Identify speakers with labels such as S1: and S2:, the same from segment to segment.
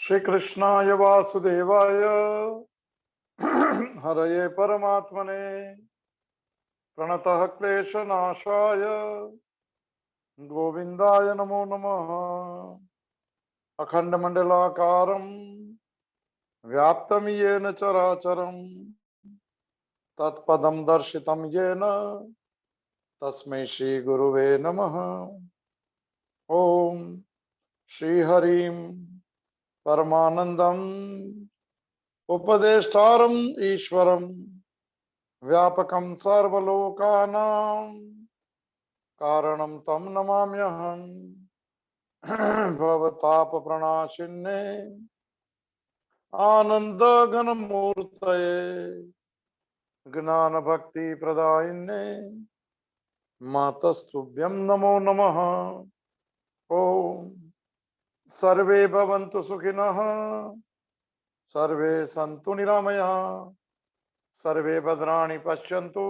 S1: श्री कृष्णाय वासुदेवाय हरये परमात्मने प्रणतः क्लेशनाशाय गोविंदाय नमो नमः। अखंडमंडलाकारं व्याप्तं येन चराचरं तत्पदं दर्शितं येन तस्मै श्री गुरुवे नमः। ओम श्री हरिं परमानंदं उपदेष्टारं ईश्वरं व्यापकं सर्वलोकानां कारणं तं नमाम्यहम्। भवतापप्रणाशिन्ने आनन्दघनमूर्तये ज्ञानभक्तिप्रदायिन्ने मातस्तुभ्यं नमो नमः। ओम सर्वे भवन्तु सुखिनः सर्वे सन्तु निरामयाः सर्वे भद्राणि पश्यन्तु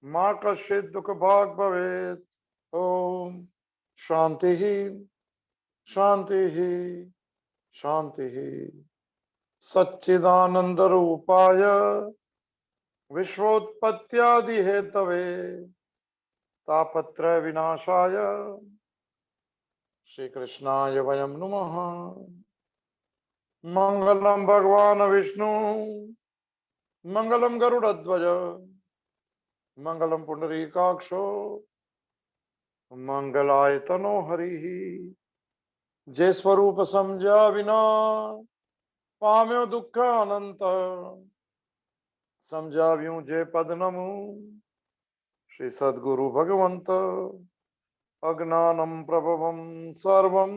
S1: मा कश्चित् दुःखभाग् भवेत्। ओम शांति शांति शांति। सच्चिदानंद रूपाय विश्वोत्पत्त्यादि हेतवे तापत्रय विनाशाय श्री कृष्णाय वयं नुमः। मंगलम भगवान विष्णु मंगलम गरुड़ध्वज मंगलम पुंडरीकाक्षो मंगलाय तनो हरिः। जे स्वरूप समझा विना पाम्यो दुख अनंत समझाव्यूं जे पद नमु श्री सद्गुरु भगवंत अज्ञानं प्रभवं सर्वं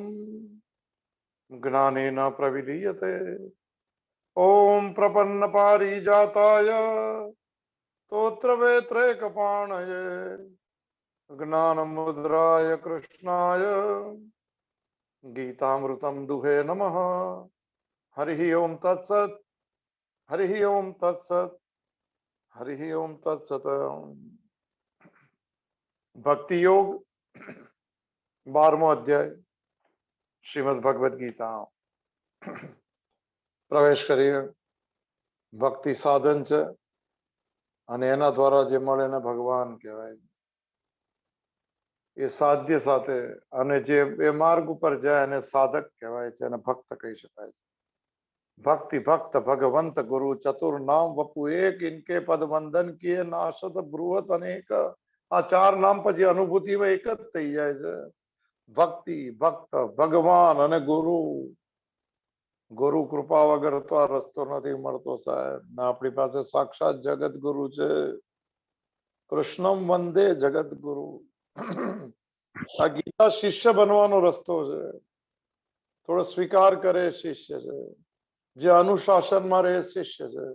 S1: ज्ञानेन प्रविलीयते। ओम प्रपन्न पारिजाताय स्तोत्रवेत्रैकपाणये ज्ञानमुद्राय कृष्णाय गीतामृतं दुहे नमः। हरि ओम तत्सत् हरि ओम तत्सत् हरि ओम तत्सत्। भक्ति योग 12वां अध्याय श्रीमद् भगवद गीता। प्रवेश करिए। भक्ति साधन છે અને એના દ્વારા જે મળે એને ભગવાન કહેવાય। એ સાધ્ય સાથે અને જે એ માર્ગ ઉપર જાય એને સાધક કહેવાય છે અને ભક્ત કહી શકાય છે। भक्ति भक्त भगवंत गुरु चतुर नाम वपु एक इनके पद वंदन किए नाशत ब्रुवत अनेक। આ ચાર નામ પછી અનુભૂતિમાં એક જ થઈ જાય છે। ભક્તિ ભક્ત ભગવાન અને ગુરુ। ગુરુ કૃપા વગર તો આ રસ્તો નથી મળતો સાહેબ। ને આપણી પાસે સાક્ષાત જગત ગુરુ છે। કૃષ્ણમ વંદે જગત ગુરુ। આ ગીતા શિષ્ય બનવાનો રસ્તો છે। થોડો સ્વીકાર કરે શિષ્ય છે। જે અનુશાસનમાં રહે શિષ્ય છે।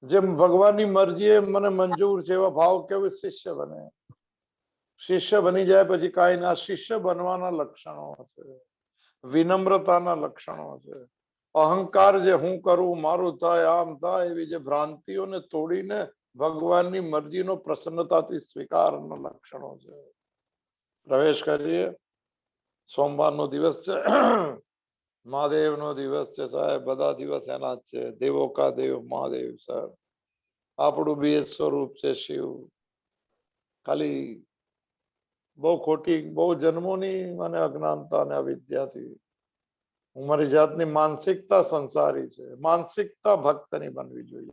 S1: જેમ ભગવાનની મરજી એ મને મંજૂર છે એવા ભાવ કેવું શિષ્ય બને। શિષ્ય બની જાય પછી કાંઈ ના। શિષ્ય બનવાના લક્ષણો છે। વિનમ્રતાના લક્ષણો છે। અહંકાર જે હું કરું મારું થાય આમ થાય એવી જે ભ્રાંતિઓને તોડીને ભગવાનની મરજીનો પ્રસન્નતાથી સ્વીકારના લક્ષણો છે। પ્રવેશ કરીએ। સોમવારનો દિવસ છે। મહાદેવનો દિવસ છે સાહેબ। બધા દિવસ એના જ છે। દેવો કા દેવ મહાદેવ સર। આપણું બે સ્વરૂપ છે શિવ। ખાલી બહુ ખોટી બહુ જન્મોની મને અજ્ઞાનતા અને અવિદ્યાથી હું મારી જાતની માનસિકતા સંસારી છે। માનસિકતા ભક્તની બનવી જોઈએ।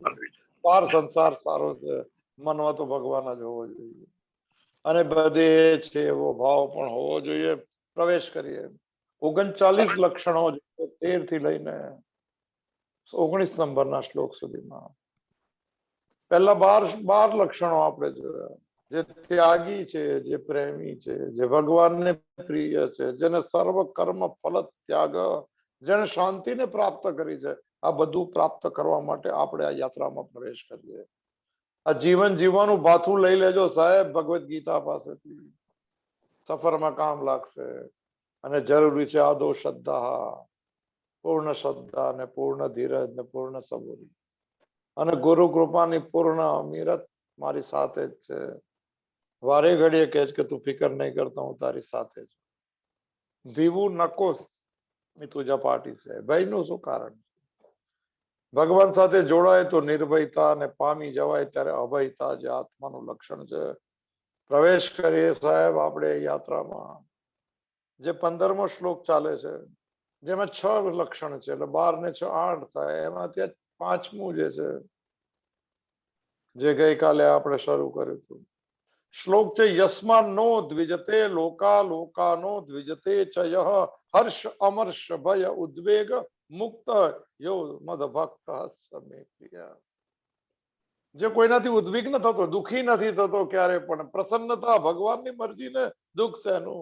S1: પાર સંસાર સારો છે મનમાં તો ભગવાન જ હોવો જોઈએ અને બધે છે એવો ભાવ પણ હોવો જોઈએ। પ્રવેશ કરીએ। 39 લક્ષણો 13 થી લઈને 19 નંબરના શ્લોક સુધીમાં। પહેલા 12 લક્ષણો આપણે જોયા। જે ત્યાગી છે જે પ્રેમી છે જે ભગવાનને પ્રિય છે જેને સર્વ કર્મ ફલ ત્યાગ જેને શાંતિને પ્રાપ્ત કરી છે। આ બધું પ્રાપ્ત કરવા માટે આપણે આ યાત્રામાં પ્રવેશ કરીએ। આ જીવન જીવવાનું ભાથું લઈ લેજો સાહેબ ભગવદ ગીતા પાસેથી। સફરમાં કામ લાગશે। અને જરૂરી છે આદો શ્રદ્ધા પૂર્ણ શ્રદ્ધા ને પૂર્ણ ધીરજ ને પૂર્ણ સબૂરી અને ગુરુ કૃપાની પૂર્ણ અમીરત મારી સાથે જ છે। વારે ઘડીએ કહે કે તું ફિકર નહીં કરતો હું તારી સાથે છું। ભીવું નકોસ મિતુજા પાટી છે. ભયનું શું કારણ? ભગવાન સાથે જોડાય તો નિર્ભયતા અને પામી જવાય ત્યારે અભયતા જે આત્માનું લક્ષણ છે. પ્રવેશ કરીએ સાહેબ આપણે યાત્રામાં. જે 15મો શ્લોક ચાલે છે જેમાં 6 લક્ષણ છે એટલે 12 ને 6 8 થાય. એમાંથી 5મું જે છે જે ગઈકાલે આપણે શરૂ કર્યું હતું શ્લોક છે યસ્માન નો દ્વિજતે લોકા લોકાનો દ્વિજતે ચ યહ હર્ષ અમર્ષ ભય ઉદ્વેગ મુક્ત યો મદ ભક્ત સમે પ્રિય. જે કોઈનાથી ઉદ્વિગ્ન થતો દુઃખી નથી થતો ક્યારે પણ પ્રસન્નતા ભગવાનની મરજીને દુઃખ છે એનું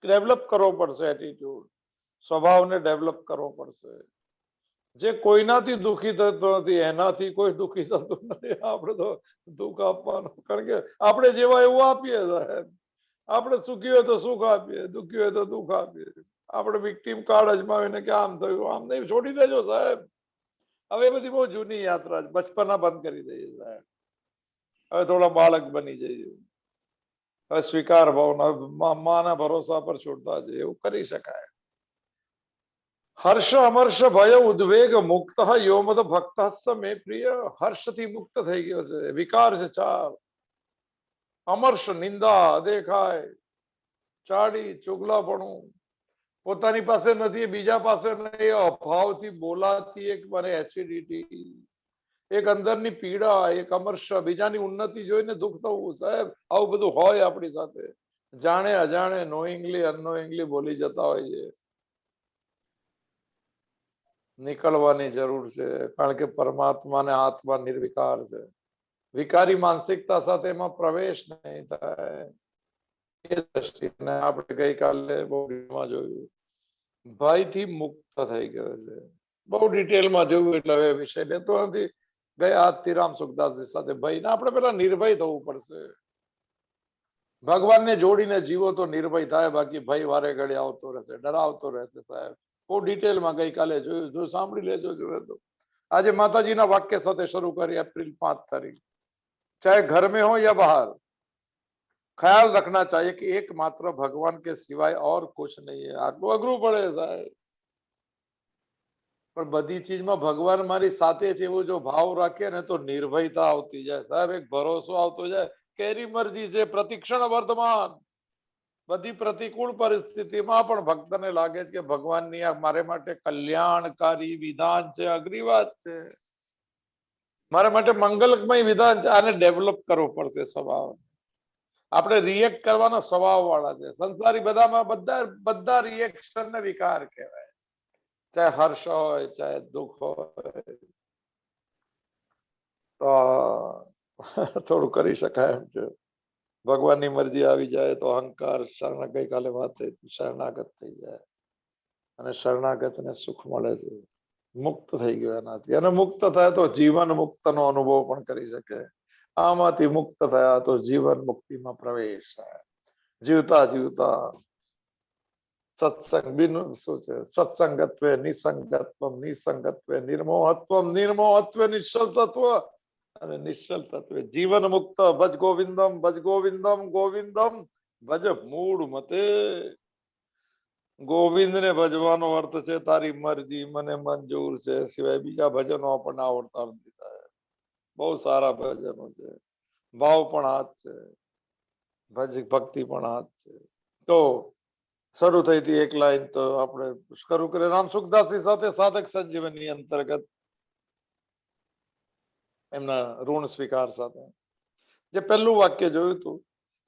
S1: ડેવલપ કરવો પડશે. એટીટ્યુડ સ્વભાવને ડેવલપ કરવો પડશે. જે કોઈનાથી દુઃખી થતો નથી એનાથી કોઈ દુઃખી થતું નથી. આપણે તો દુઃખ આપવાનું કારણ કે આપણે જેવા એવું આપીએ સાહેબ. આપણે સુખી હોય તો સુખ આપીએ, દુઃખી હોય તો દુઃખ આપીએ. આપણે વિક્ટીમ કાર્ડ અજમાવીને કે આમ થયું આમ નહીં, છોડી દેજો સાહેબ. હવે બધી બહુ જૂની યાત્રા છે. બચપના બંધ કરી દઈએ સાહેબ. હવે થોડા બાળક બની જઈએ. હવે સ્વીકાર ભાવના માના ભરોસા પર છોડતા જઈએ. એવું કરી શકાય. હર્ષ અમર્ષ ભય ઉદ્વેગ મુક્ત યોમદ ભક્ત મે પ્રિય. હર્ષથી મુક્ત થઈ ગયો છે. વિકાર છે 4. અમર્ષ નિંદા દેખાય, ચાડી ચુગલાપણું, પોતાની પાસે નથી બીજા પાસે નહીં, અભાવથી બોલાતી એક મને એસિડિટી, એક અંદરની પીડા, એક અમર્ષ, બીજાની ઉન્નતિ જોઈને દુઃખ થવું. સાહેબ આવું બધું હોય આપણી સાથે. જાણે અજાણે નોઈંગલી અનનોઈંગલી બોલી જતા હોય છે. નીકળવાની જરૂર છે કારણ કે પરમાત્માને આત્મા નિર્વિકાર છે. વિકારી માનસિકતા સાથે એમાં પ્રવેશ નહીં થાય. એ દ્રષ્ટિને આપણે ગઈકાલે બહુ જોયું. ભયથી મુક્ત થઈ ગયો છે. બહુ ડિટેલમાં જોયું એટલે હવે વિષય લેતો નથી. ગયા આતિરામ સુખદાસજી સાથે ભયને આપણે પેલા નિર્ભય થવું પડશે. ભગવાનને જોડીને જીવો તો નિર્ભય થાય. બાકી ભય વારે ઘડી આવતો રહેશે, ડરાવતો રહેશે સાહેબ. બહુ ડિટેલમાં ગઈકાલે જોયું. જો સાંભળી લેજો જોવે તો. આજે માતાજીના વાક્ય સાથે શરૂ કરી. એપ્રિલ 5 તારીખ. चाहे घर में हो या बाहर, ख्याल रखना चाहिए कि एकमात्र भगवान के सिवाय और कुछ नहीं है. આટલું અઘરું પડે સાહેબ પણ બધી ચીજમાં ભગવાન મારી સાથે છે એવો જો ભાવ રાખીએ ને તો નિર્ભયતા આવતી જાય સાહેબ. એક ભરોસો આવતો જાય કે એની મરજી છે. પ્રતિક્ષણ વર્તમાન બધી પ્રતિકૂળ પરિસ્થિતિમાં પણ ભક્તને લાગે છે કે ભગવાનની આ મારે માટે કલ્યાણકારી વિધાન છે, અઘરી વાત છે, મારા માટે મંગલમય વિધાન છે. આને ડેવલપ કરવો પડશે સ્વભાવ. આપણે રિએક્ટ કરવાનો સ્વભાવ વાળા છે. સંસારી બધામાં બધા રિએક્શન ને વિકાર કહેવાય. ચાહે હર્ષ હોય ચાહે દુઃખ હોય તો થોડું કરી શકાય એમ છે. ભગવાનની મરજી આવી જાય તો અહંકાર શરણ ગઈકાલે વાત થઈ શરણાગત થઈ જાય અને શરણાગતને સુખ મળે છે. મુક્ત થઈ ગયો એનાથી. અને મુક્ત થાય તો જીવન મુક્તનો અનુભવ પણ કરી શકે. આમાંથી મુક્ત થયા તો જીવન મુક્તિમાં પ્રવેશ થાય. જીવતા જીવતા સત્સંગ બિન શું છે સત્સંગત્વે નિસંગત્વ નિસંગત્વે નિર્મોહત્વ નિર્મોહત્વે નિશ્ચલ તત્વ અને નિશ્ચલ તત્વે જીવન મુક્ત. ભજ ગોવિંદમ ભજ ગોવિંદમ ગોવિંદમ ભજ મૂળ મતે. ગોવિંદને ભજવાનો અર્થ છે તારી મરજી મને મંજૂર છે સિવાય બીજા ભજનો આપણને આવડતા નથી. બહુ સારા ભજનો છે. ભાવ પણ હાથ છે, ભક્તિ પણ હાથ છે. તો શરૂ થઈ હતી એક લાઈન તો આપણે શરૂ કરીએ રામ સુખદાસજી સાથે સાધક સંજીવની અંતર્ગત એમના ઋણ સ્વીકાર સાથે. જે પહેલું વાક્ય જોયું હતું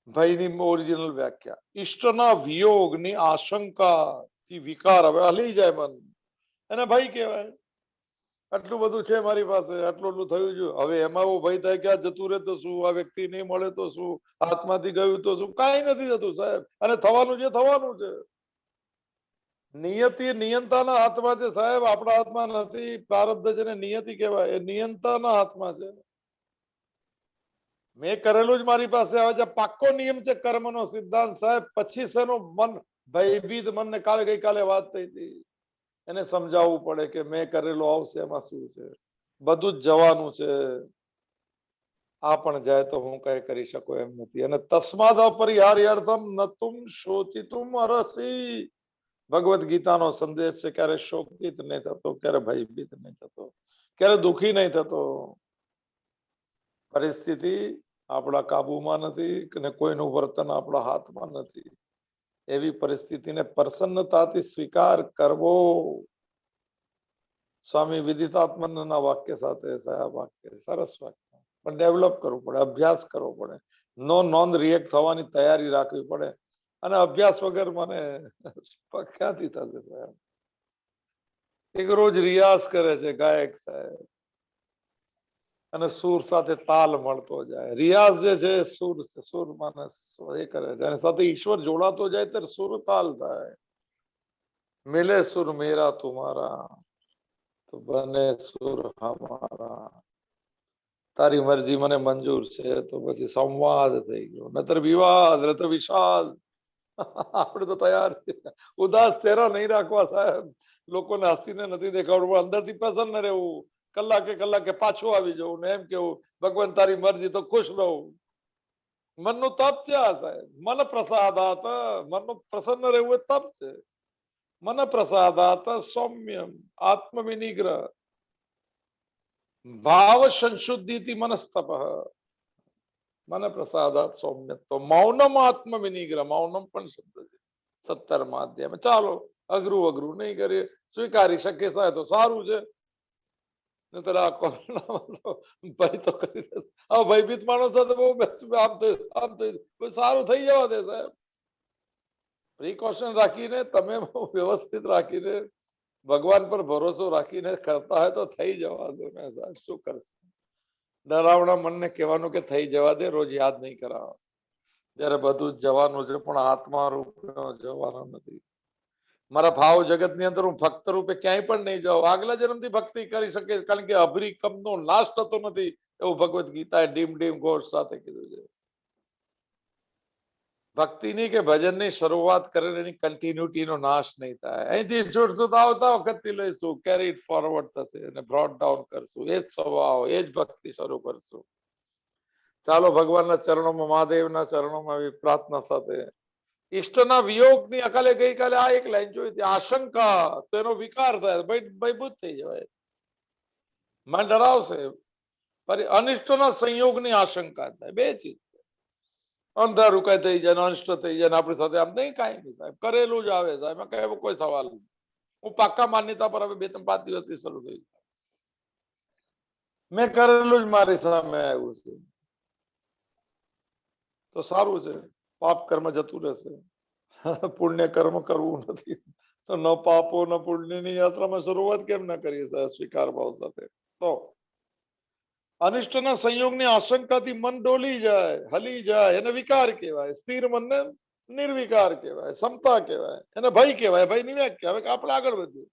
S1: ભયની ઓરિજિનલ વ્યાખ્યા. ઈષ્ટના વિયોગની આશંકાથી વિકાર હવે હલી જાય મન એને ભય કહેવાય. આટલું બધું છે મારી પાસે, આટલું એટલું થયું છે, હવે એમાં એવો ભય થાય કે આ જતું રહે તો શું, આ વ્યક્તિ નહીં મળે તો શું, હાથમાંથી ગયું તો શું. કાંઈ નથી થતું સાહેબ. અને થવાનું છે થવાનું છે. નિયતિ નિયંતાના હાથમાં છે સાહેબ, આપણા હાથમાં નથી. પ્રારબ્ધ છે ને નિયતિ કહેવાય, એ નિયંતાના હાથમાં છે. મેં કરેલું જ મારી પાસે આવે છે. પાક્કો નિયમ છે કર્મનો સિદ્ધાંત સાહેબ. પછી શેનું મન ભયભીત મનને કાલે ગઈકાલે વાત થઈ હતી એને સમજાવવું પડે કે મેં કરેલું આવશે એમાં શું છે. બધું જ જવાનું છે. આ પણ જાય તો હું કઈ કરી શકું એમ નથી. અને તસ્માદ અપરિહાર્યાર્થમ નતુમ શોચિતુમ અરસી. ભગવદ્ ગીતાનો સંદેશ છે, ક્યારે શોકિત નહીં થતો, ક્યારે ભયભીત નહીં થતો, ક્યારે દુઃખી નહીં થતો. પરિસ્થિતિ આપણા કાબુમાં નથી અને કોઈનું વર્તન આપણા હાથમાં નથી. એવી પરિસ્થિતિને પ્રસન્નતાથી સ્વીકાર કરવો. સ્વામી વિદિતાત્મનના વાક્ય સાથે વાક્ય સરસ વાક્ય, પણ ડેવલપ કરવું પડે, અભ્યાસ કરવો પડે, નોન રિએક્ટ થવાની તૈયારી રાખવી પડે. અને અભ્યાસ વગર મને ક્યાંથી થશે સાહેબ? એક રોજ રિયાઝ કરે છે ગાયક સાહેબ, અને સુર સાથે તાલ મળતો જાય. રિયાઝ જે છે સુર માને એ કરે છે, અને સાથે ઈશ્વર જોડાતો જાય ત્યારે સુર તાલ થાય. મિલે સુર મેરા તુમારા તો બને સુર હમારા. તારી મરજી મને મંજૂર છે તો પછી સંવાદ થઈ ગયો, નતર વિવાદ, નતર વિષાદ. આપણે તો તૈયાર છે. ઉદાસ ચહેરા નહીં રાખવા સાહેબ, લોકોને હસીને નથી દેખાડવું, અંદરથી પ્રસન્ન રહેવું. કલાકે પાછું આવી જવું ને એમ કેવું, ભગવાન તારી મરજી તો ખુશ રહું. મનનું તપ છે આ સાહેબ. મન પ્રસાદાત, મનનું પ્રસન્ન રહેવું એ તપ છે. મન પ્રસાદાત સૌમ્યમ આત્મ વિનિગ્રહ ભાવ સંશુદ્ધિ મનસ્તપ. મન પ્રસાદાત સૌમ્ય તો મૌનમ આત્મ વિનિગ્રહ. મૌનમ પણ શબ્દ છે 17 અધ્યાય. ચાલો અઘરું નહીં કરીએ, સ્વીકારી શકે સાહેબ તો સારું છે. નતર આ ભાઈ તો કરી દે. હવે ભયભીત માણસ સાથે બહુ આમ સારું થઈ જવા દે સાહેબ. પ્રિકોશન રાખીને, તમે વ્યવસ્થિત રાખીને, ભગવાન પર ભરોસો રાખીને કરતા હોય તો થઈ જવા દો ને સાહેબ. શું કરશે? ડરાવણા મનને કહેવાનું કે થઈ જવા દે, રોજ યાદ નહીં કરાવો. જયારે બધું જ જવાનું છે પણ આત્મા રૂપે જવાનું નથી. મારા ભાવ જગત ની અંદર હું ભક્ત રૂપે ક્યાંય પણ નહીં જાઉં. આગલા જન્મથી ભક્તિ કરી શકે, કારણ કે અભિકમનો નાશ થતો નથી, એવું ભગવદ્ ગીતાએ ડીમ ઘોષ સાથે કીધું છે. ભક્તિની કે ભજનની શરૂઆત કરે એની કન્ટિન્યુટીનો નાશ નહીં થાય. અહીંથી જોડશું તો આવતા વખતથી લઈશું, કેરી ઇટ ફોરવર્ડ થશે અને બ્રોડ ડાઉન કરશું. એ જ સ્વભાવ, એ જ ભક્તિ શરૂ કરશું. ચાલો ભગવાનના ચરણોમાં, મહાદેવના ચરણોમાં આવી પ્રાર્થના સાથે ઈષ્ટના વિયોગની અકાલે ગઈકાલે આ એક લાઈન જોઈ હતી, આશંકા, તો એનો વિકાર થાય, ભયભૂત થઈ જવાય, મન ડરાવશે. અનિષ્ટના સંયોગની આશંકા થાય. બે ચીજ, અંધારું કઈ થઈ જાય, અનિષ્ટ થઈ જાય, આપણી સાથે આમ નહીં, કાંઈ નહીં સાહેબ, કરેલું જ આવે સાહેબ, કઈ કોઈ સવાલ નહીં. હું પાક્કા માન્યતા પર હવે 2-5 દિવસથી શરૂ થઈ, મેં કરેલું જ મારી સામે આવ્યું છે તો સારું છે. પાપ કર્મ જતું રહેશે, પુણ્ય કર્મ કરવું નથી. તો ન પાપો ન પુણ્યની યાત્રામાં શરૂઆત કેમ ના કરીએ સાહેબ, સ્વીકાર ભાવ સાથે? તો અનિષ્ટના સંયોગની આશંકાથી મન ડોલી જાય, હલી જાય, એને વિકાર કહેવાય. સ્થિર મનને નિર્વિકાર કહેવાય, સમતા કહેવાય, એને ભય કહેવાય. ભય ની વ્યાખ્યા હવે આપણે આગળ વધીએ.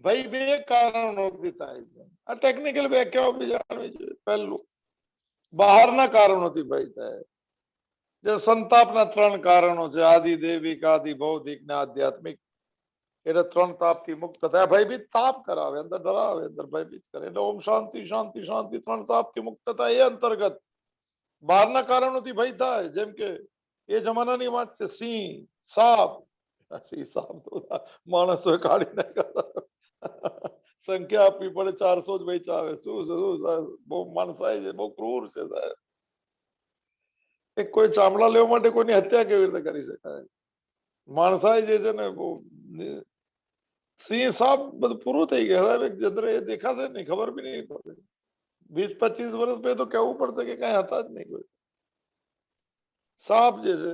S1: ભય બે કારણોથી થાય છે. આ ટેકનિકલ વ્યાખ્યાઓ બી જાણવી જોઈએ. પહેલું, બહારના કારણોથી ભય થાય. જે સંતાપના 3 કારણો છે, આદિ દૈવિક, આદિ ભૌતિક ને આધ્યાત્મિક. એટલે 3 તાપથી મુક્ત થાય. ભયભીત તાપ કરાવે, અંદર ડરાવે, અંદર ભયભીત કરે. એટલે ઓમ શાંતિ શાંતિ શાંતિ 3 તાપથી મુક્ત થાય. એ અંતર્ગત બહારના કારણોથી ભય થાય. જેમ કે એ જમાનાની વાત છે, સિંહ, સાપ. સિંહ સાપ તો માણસો કાઢી નાખ્યા, સંખ્યા આપવી પડે, 400 જ વેચા આવે. શું બહુ માણસાઈ છે, બહુ ક્રૂર છે સાહેબ. કોઈ ચામડા લેવા માટે કોઈની હત્યા કેવી રીતે કરી શકાય? માણસાઈ જે છે ને બહુ. સિંહ સાપ બધું પૂરું થઈ ગયા સાહેબ. એક જંત્ર એ દેખાશે નહીં, ખબર બી નહીં પડે. 20-25 વર્ષ પછી તો કહેવું પડશે કે કઈ હતા જ નહીં કોઈ. સાપ જે છે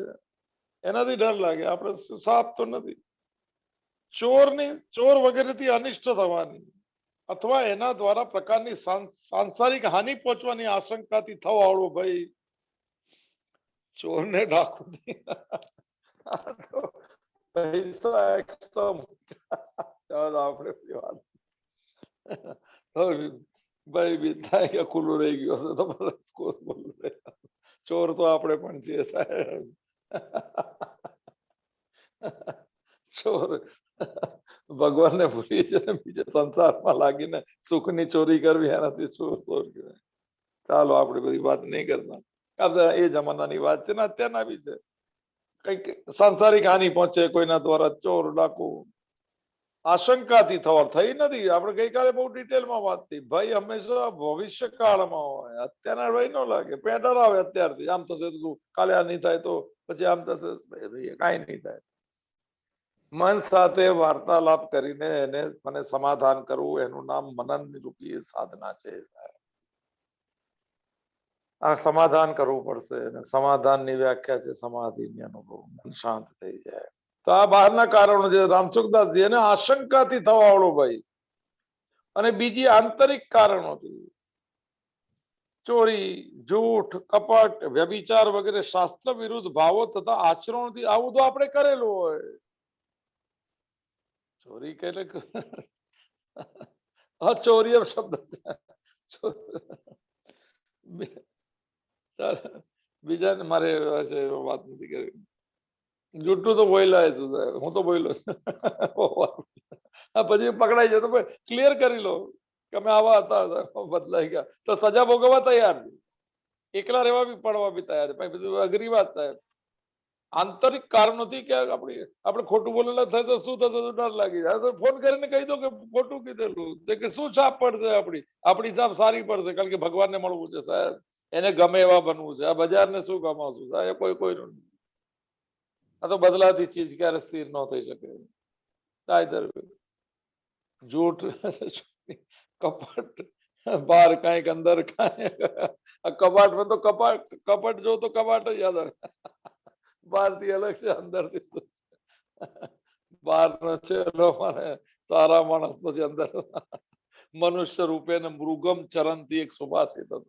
S1: એનાથી ડર લાગે, આપણે સાપ તો નથી. ચોર વગેરેથી અનિષ્ટ થવાની અથવા એના દ્વારા પ્રકારની સાંસારિક હાનિ પહોંચવાની આશંકાથી થવાળો ભાઈ. ચોરને ડાકુ પૈસા એક્સ્ટ્રા આપણે ભાઈ બી થાય કે ખુલ્લું રહી ગયું હશે તો ચોર તો આપણે પણ છીએ સાહેબ. ચોર ભગવાનને ભૂલી છે, બીજા સંસારમાં લાગીને સુખની ચોરી કરવી, એનાથી ચોર. ચાલો આપણે બધી વાત નહીં કરતા. એ જમાનાની વાત છે ને અત્યારના બી છે. કઈક સાંસારિક હાનિ પહોંચે કોઈના દ્વારા, ચોર ડાકુ, આશંકાથી થવા થઈ નથી. આપણે ગઈકાલે બહુ ડિટેલમાં વાત થઈ. ભાઈ હંમેશા ભવિષ્ય કાળમાં હોય, અત્યારના ભાઈ ન લાગે. પેટર આવે અત્યારથી, આમ થશે તો શું, કાલે આ નહીં થાય તો પછી આમ થશે, કાંઈ નહીં થાય. મન સાથે વાર્તાલાપ કરીને એને મને સમાધાન કરવું, એનું નામ મનન રૂપી સાધના છે. આ સમાધાન કરવું પડશે, અને સમાધાનની વ્યાખ્યા છે સમાધિની અનુભવ, મન શાંત થઈ જાય. તો આ બહારના કારણો છે. રામસુખદાસજી એને આશંકાથી થવા વાળો ભાઈ, અને બીજી આંતરિક કારણોથી, ચોરી, જૂઠ, કપટ, વ્યભિચાર વગેરે શાસ્ત્ર વિરુદ્ધ ભાવો તથા આચરણથી આવું તો આપણે કરેલું હોય. ચોરી કે ચોરી શબ્દ બીજા મારે વાત નથી કરી. જૂઠું તો બોલ્યા તું, હું તો બોલ્યો પછી પકડાઈ જાય તો ક્લિયર કરી લો કે અમે આવા હતા, બદલાઈ ગયા તો સજા ભોગવવા તૈયાર છે. એકલા રહેવા બી પડવા બી તૈયાર છે. બધું અઘરી વાત થાય. આંતરિક કારણોથી કે આપણે ખોટું બોલેલા થાય તો શું થતું ડર લાગી જાય. તો ફોન કરીને કહી દો કે ખોટું કીધેલું, કે શું છાપ પડશે, આપણી છાપ સારી પડશે, કારણ કે ભગવાનને મળવું છે સાહેબ, એને ગમે એવા બનવું છે. આ બજારને શું ગમાવશું સાહેબ, કોઈનું નહીં. આ તો બદલાતી ચીજ ક્યારે સ્થિર ન થઈ શકે. જૂઠ, કપટ, બહાર કાંઈક અંદર કાંઈક. કબાટમાં તો કપટ જો તો કબાટ જ યાદ આવે. બહારથી અલગ છે, અંદરથી બહાર છે સારા માણસ, પછી અંદર મનુષ્ય રૂપે ને મૃગમ ચરણથી એક સુભાષિત હતું.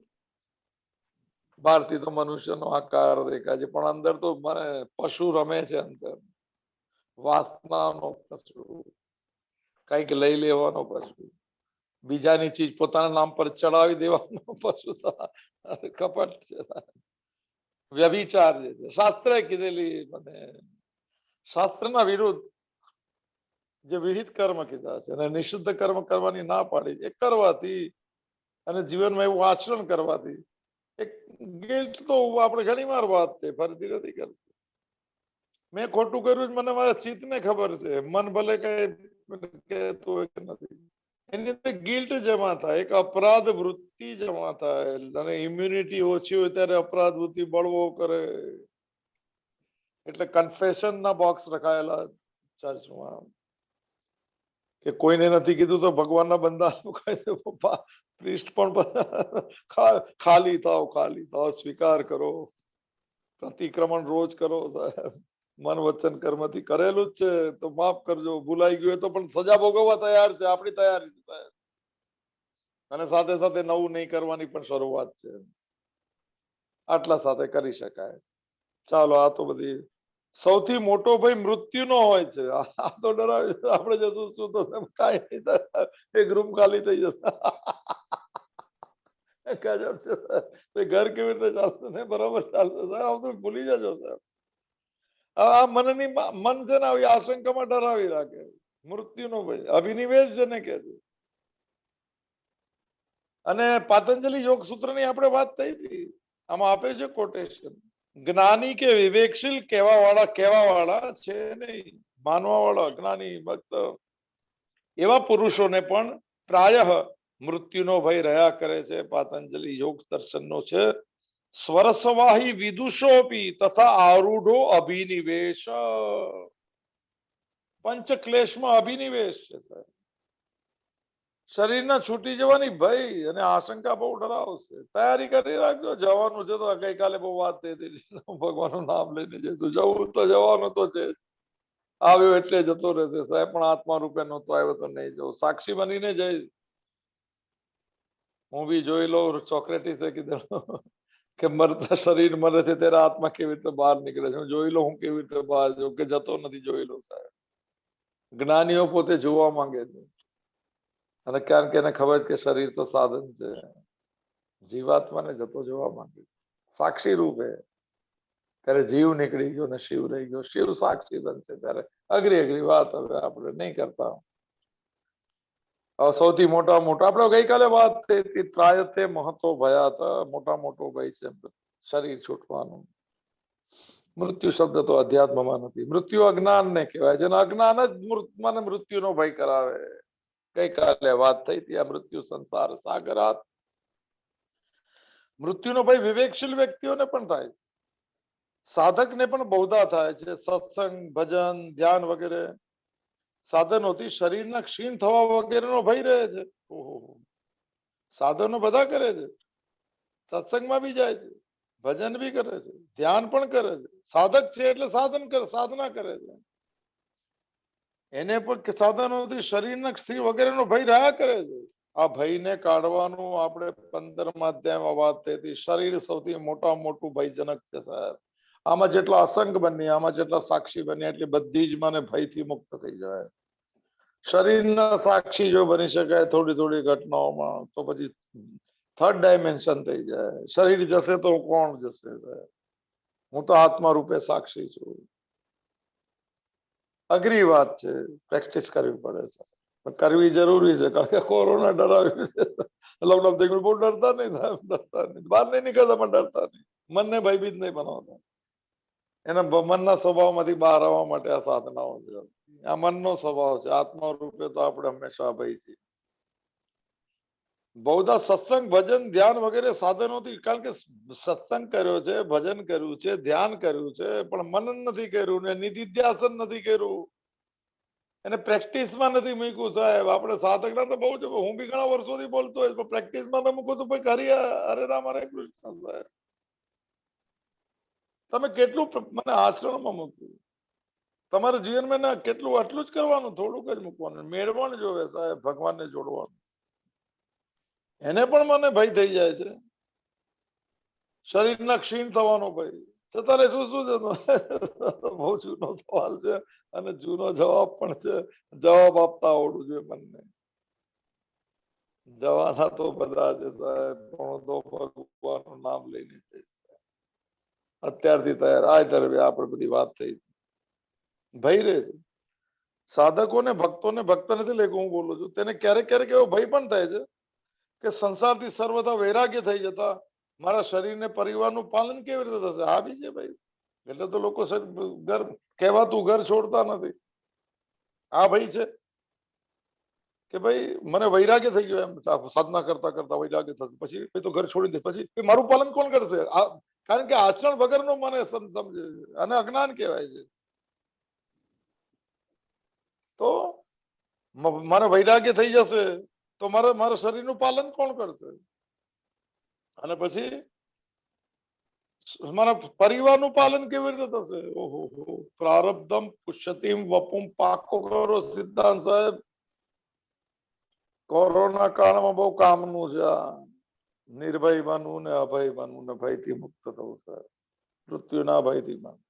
S1: બહારથી તો મનુષ્યનો આકાર દેખાય છે, પણ અંદર તો મને પશુ રમે છે. અંદર વાસનાનો પશુ, કઈક લઈ લેવાનો પશુ, બીજાની ચીજ પોતાના નામ પર ચડાવી દેવાનો પશુ, કપટ છે, વ્યભિચાર જે છે. શાસ્ત્રે કીધેલી, મને શાસ્ત્રના વિરુદ્ધ જે વિહિત કર્મ કીધા છે અને નિષિદ્ધ કર્મ કરવાની ના પાડી એ કરવાથી, અને જીવનમાં એવું આચરણ કરવાથી એક ગિલ્ટ તો આપણે ઘણી વાર વાત છે, ફરીથી નથી કરતું. મેં ખોટું કર્યું, મને મારા ચિત્તને ખબર છે. મન ભલે કઈ કહેતું હોય કે નથી, એની અંદર ગિલ્ટ જમા થાય, એક અપરાધ વૃત્તિ જમા થાય, અને ઇમ્યુનિટી ઓછી હોય ત્યારે અપરાધ વૃત્તિ બળવો કરે. એટલે કન્ફેશન ના બોક્સ રખાયેલા ચર્ચમાં, કે કોઈને નથી કીધું તો ભગવાનના બંદા પ્રિસ્ટ પણ ખાલી થાવ, સ્વીકાર કરો, પ્રતિક્રમણ રોજ કરો સાહેબ. મન વચન કર્મથી કરેલું જ છે તો માફ કરજો, ભૂલાઈ ગયું તો પણ સજા ભોગવવા તૈયાર છે, આપણી તૈયારી છે. અને સાથે સાથે નવું નહીં કરવાની પણ શરૂઆત છે. આટલા સાથે કરી શકાય. ચાલો, આ તો બધી સૌથી મોટો ભય મૃત્યુનો હોય છે. આ તો ડરાવી, આપણે જશું શું તો કાંઈ નહીં થાય, એક રૂમ ખાલી થઈ જશે. ગજબ છે. ઘર કેવી રીતે ચાલશે ને, બરાબર ચાલશે સાહેબ, તો ભૂલી જજો સાહેબ. આ મનની મન છે ને આવી આશંકામાં ડરાવી રાખે. મૃત્યુનો ભય, અભિનિવેશ જેને કહે છે. અને પાતંજલિ યોગ સૂત્રની આપણે વાત થઈ હતી, આમાં આપે છે કોટેશન. જ્ઞાની કે વિવેકશીલ કહેવા વાળા છે નહીં, માનવા વાળા જ્ઞાની ભક્ત, એવા પુરુષોને પણ પ્રાય મૃત્યુનો ભય રહ્યા કરે છે. પાતંજલિ યોગ દર્શનનો છે, સ્વરસવાહી વિદુષોપી તથા આરૂઢો અભિનિવેશ. પંચક્લેશમાં અભિનિવેશ છે સાહેબ. શરીરના છૂટી જવાની ભય અને આશંકા બહુ ડરાવશે. તૈયારી કરી રાખજો, જવાનું છે તો. ગઈકાલે બહુ વાત થઈ હતી, ભગવાનનું નામ લઈને જઈશું. જવું તો જવાનું તો છે, આવ્યો એટલે જતો રહેશે સાહેબ, પણ આત્મા રૂપે નહોતો આવ્યો તો નહીં જવું. સાક્ષી બનીને જઈશ. હું બી જોઈ લઉં, સોક્રેટીસે કીધું કે મરતા શરીર મરે છે ત્યારે આત્મા કેવી રીતે બહાર નીકળે છે. હું જોઈ લઉં હું કેવી રીતે બહાર જાઉં, કે જતો નથી. જોઈ લઉં સાહેબ. જ્ઞાનીઓ પોતે જોવા માંગે છે, અને કારણ કે એને ખબર છે કે શરીર તો સાધન છે. જીવાત્માને જતો જોવા માંગે, સાક્ષી રૂપે. ત્યારે જીવ નીકળી ગયો ને શિવ રહી ગયો. શિવ સાક્ષી બનશે ત્યારે અઘરી વાત હવે આપણે નહીં કરતા. સૌથી મોટા આપણે ગઈકાલે વાત થઈ હતી, ત્રાયતે મહત્વ ભયા હતા. મોટો ભય છે શરીર છૂટવાનું. મૃત્યુ શબ્દ તો અધ્યાત્મમાં નથી. મૃત્યુ અજ્ઞાન ને કહેવાય છે, અજ્ઞાન જ મને મૃત્યુનો ભય કરાવે. ગઈકાલે વાત થઈ હતી આ મૃત્યુ સંસાર સાગરાત. મૃત્યુનો ભય વિવેકશીલ વ્યક્તિઓને પણ થાય, સાધકને પણ બહુધા થાય છે. સત્સંગ, ભજન, ધ્યાન વગેરે સાધનોથી શરીરના ક્ષીણ થવા વગેરેનો ભય રહે છે. ઓહો, સાધનો બધા કરે છે, સત્સંગમાં બી જાય છે, ભજન બી કરે છે, ધ્યાન પણ કરે છે. સાધક છે એટલે સાધના કરે છે. એને પણ સાધનોથી શરીરના ક્ષીણ વગેરેનો ભય રહ્યા કરે છે. આ ભયને કાઢવાનું આપણે 15મા અધ્યાયમાં વાત થઈ હતી. શરીર સૌથી મોટું ભયજનક છે સાહેબ. આમાં જેટલા અસંગ બની, આમાં જેટલા સાક્ષી બની, એટલી બધી જ મને ભયથી મુક્ત થઈ જાય. શરીરના સાક્ષી જો બની શકાય થોડી ઘટનાઓમાં, તો પછી થર્ડ ડાયમેન્શન થઈ જાય. શરીર જશે તો કોણ જશે? હું તો આત્મા રૂપે સાક્ષી છું. અઘરી વાત છે, પ્રેક્ટિસ કરવી પડે છે, કરવી જરૂરી છે. કારણ કે કોરોના ડરાવી છે. લોકડાઉન થઈ ગયું, બહુ ડરતા નહીં, બહાર નહીં નીકળતા પણ ડરતા નહીં. મનને ભયભીત નહીં બનાવતા. એના મનના સ્વભાવમાંથી બહાર આવવા માટે આ સાધનાઓ છે. આ મનનો સ્વભાવ છે. આત્મા રૂપે તો આપણે હંમેશા ભય છીએ. બહુધા સત્સંગ, ભજન, ધ્યાન વગેરે સાધનોથી, કારણ કે સત્સંગ કર્યો છે, ભજન કર્યું છે, ધ્યાન કર્યું છે, પણ મનન નથી કર્યું ને નિધિધ્યાસન નથી કર્યું, એને પ્રેક્ટિસમાં નથી મૂક્યું સાહેબ. આપણે સાધકના તો બહુ છે, હું બી ઘણા વર્ષોથી બોલતો હોય, પણ પ્રેક્ટિસમાં તો મૂકું તો ભાઈ કરી હરે રામ હરે કૃષ્ણ સાહેબ. તમે કેટલું મને આચરણમાં મૂક્યું? તમારા જીવનમાં કેટલું આટલું જ કરવાનું, થોડુંક જ મૂકવાનું. મેળવણ જોવે સાહેબ, ભગવાનને જોડવાનું. એને પણ મને ભય થઈ જાય છે, શરીરના ક્ષીણ થવાનો ભય. તારે શું છે? બહુ જૂનો સવાલ છે અને જૂનો જવાબ પણ છે. જવાબ આપતા આવડવું જોઈએ મને. જવાના તો બધા છે સાહેબ, પણ તો ભગવાનનું નામ લઈને અત્યારથી તૈયાર. આ તરફ આપણે બધી વાત થઈ. ભય રહે છે સાધકોને, ભક્તોને. ભક્ત નથી લેકો હું બોલું છું, તેને ક્યારેક એવો ભય પણ થાય છે કે સંસારથી સર્વથા વૈરાગ્ય થઈ જતા મારા શરીરને, પરિવારનું પાલન કેવી રીતે થશે? આ બી છે ભાઈ. એટલે તો લોકો ઘર કહેવાતું ઘર છોડતા નથી. આ ભાઈ છે કે ભાઈ મને વૈરાગ્ય થઈ ગયો, એમ સાધના કરતા કરતા વૈરાગ્ય થશે, પછી તો ઘર છોડી દે, પછી મારું પાલન કોણ કરશે? કારણ કે આચરણ વગરનો મને સમજે, અને અજ્ઞાન કહેવાય છે. તો મારે વૈરાગ્ય થઈ જશે તો મારા શરીરનું પાલન કોણ કરશે? અને પછી મારા પરિવારનું પાલન કેવી રીતે થશે? ઓહો, પ્રારબ્ધમ પુષ્યતિમ વપુમ. પાકો કરો સિદ્ધાંત સાહેબ. કોરોના કાળમાં બહુ કામનું છે આ. નિર્ભય બનવું ને અભય બનવું ને ભયથી મુક્ત થવું સાહેબ. મૃત્યુના ભયથી બનવું.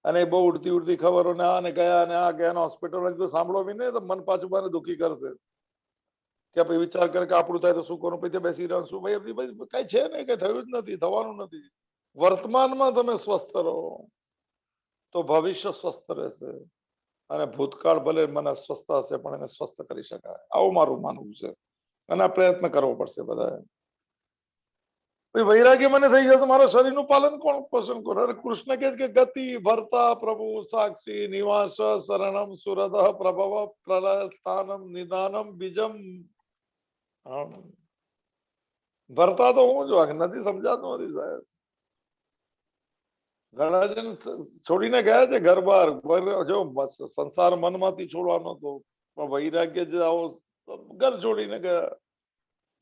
S1: અને બહુ ઉડતી ખબરો ને આ ને ગયા ને આ ગયા, હોસ્પિટલ તો સાંભળો બી નહીં તો મન પાછું મને દુઃખી કરશે. કે પછી વિચાર કરે કે આપણું થાય તો શું કરું, પછી બેસી રહ્યો શું? ભાઈ કઈ છે નહીં, કઈ થયું જ નથી, થવાનું નથી. વર્તમાનમાં તમે સ્વસ્થ રહો તો ભવિષ્ય સ્વસ્થ રહેશે. અને ભૂતકાળ ભલે મને સ્વસ્થ હશે પણ એને સ્વસ્થ કરી શકાય, આવું મારું માનવું છે. અને આ પ્રયત્ન કરવો પડશે બધાએ. વૈરાગ્ય મને થઈ જાય તો મારા શરીરનું પાલન કોણ પોષણ કરે? અરે કૃષ્ણ કહે કે ગતિ ભરતા પ્રભુ સાક્ષી નિવાસ શરણમ સુરદ પ્રભવ પ્રલય સ્થાનમ નિદાનમ બીજમ. ભરતા તો હું જો નથી સમજાતું નથી સાહેબ. ઘણા જણ છોડીને ગયા છે ઘર બહાર. જો સંસાર મનમાંથી છોડવાનો હતો, પણ વૈરાગ્ય જે આવો ઘર છોડીને ગયા.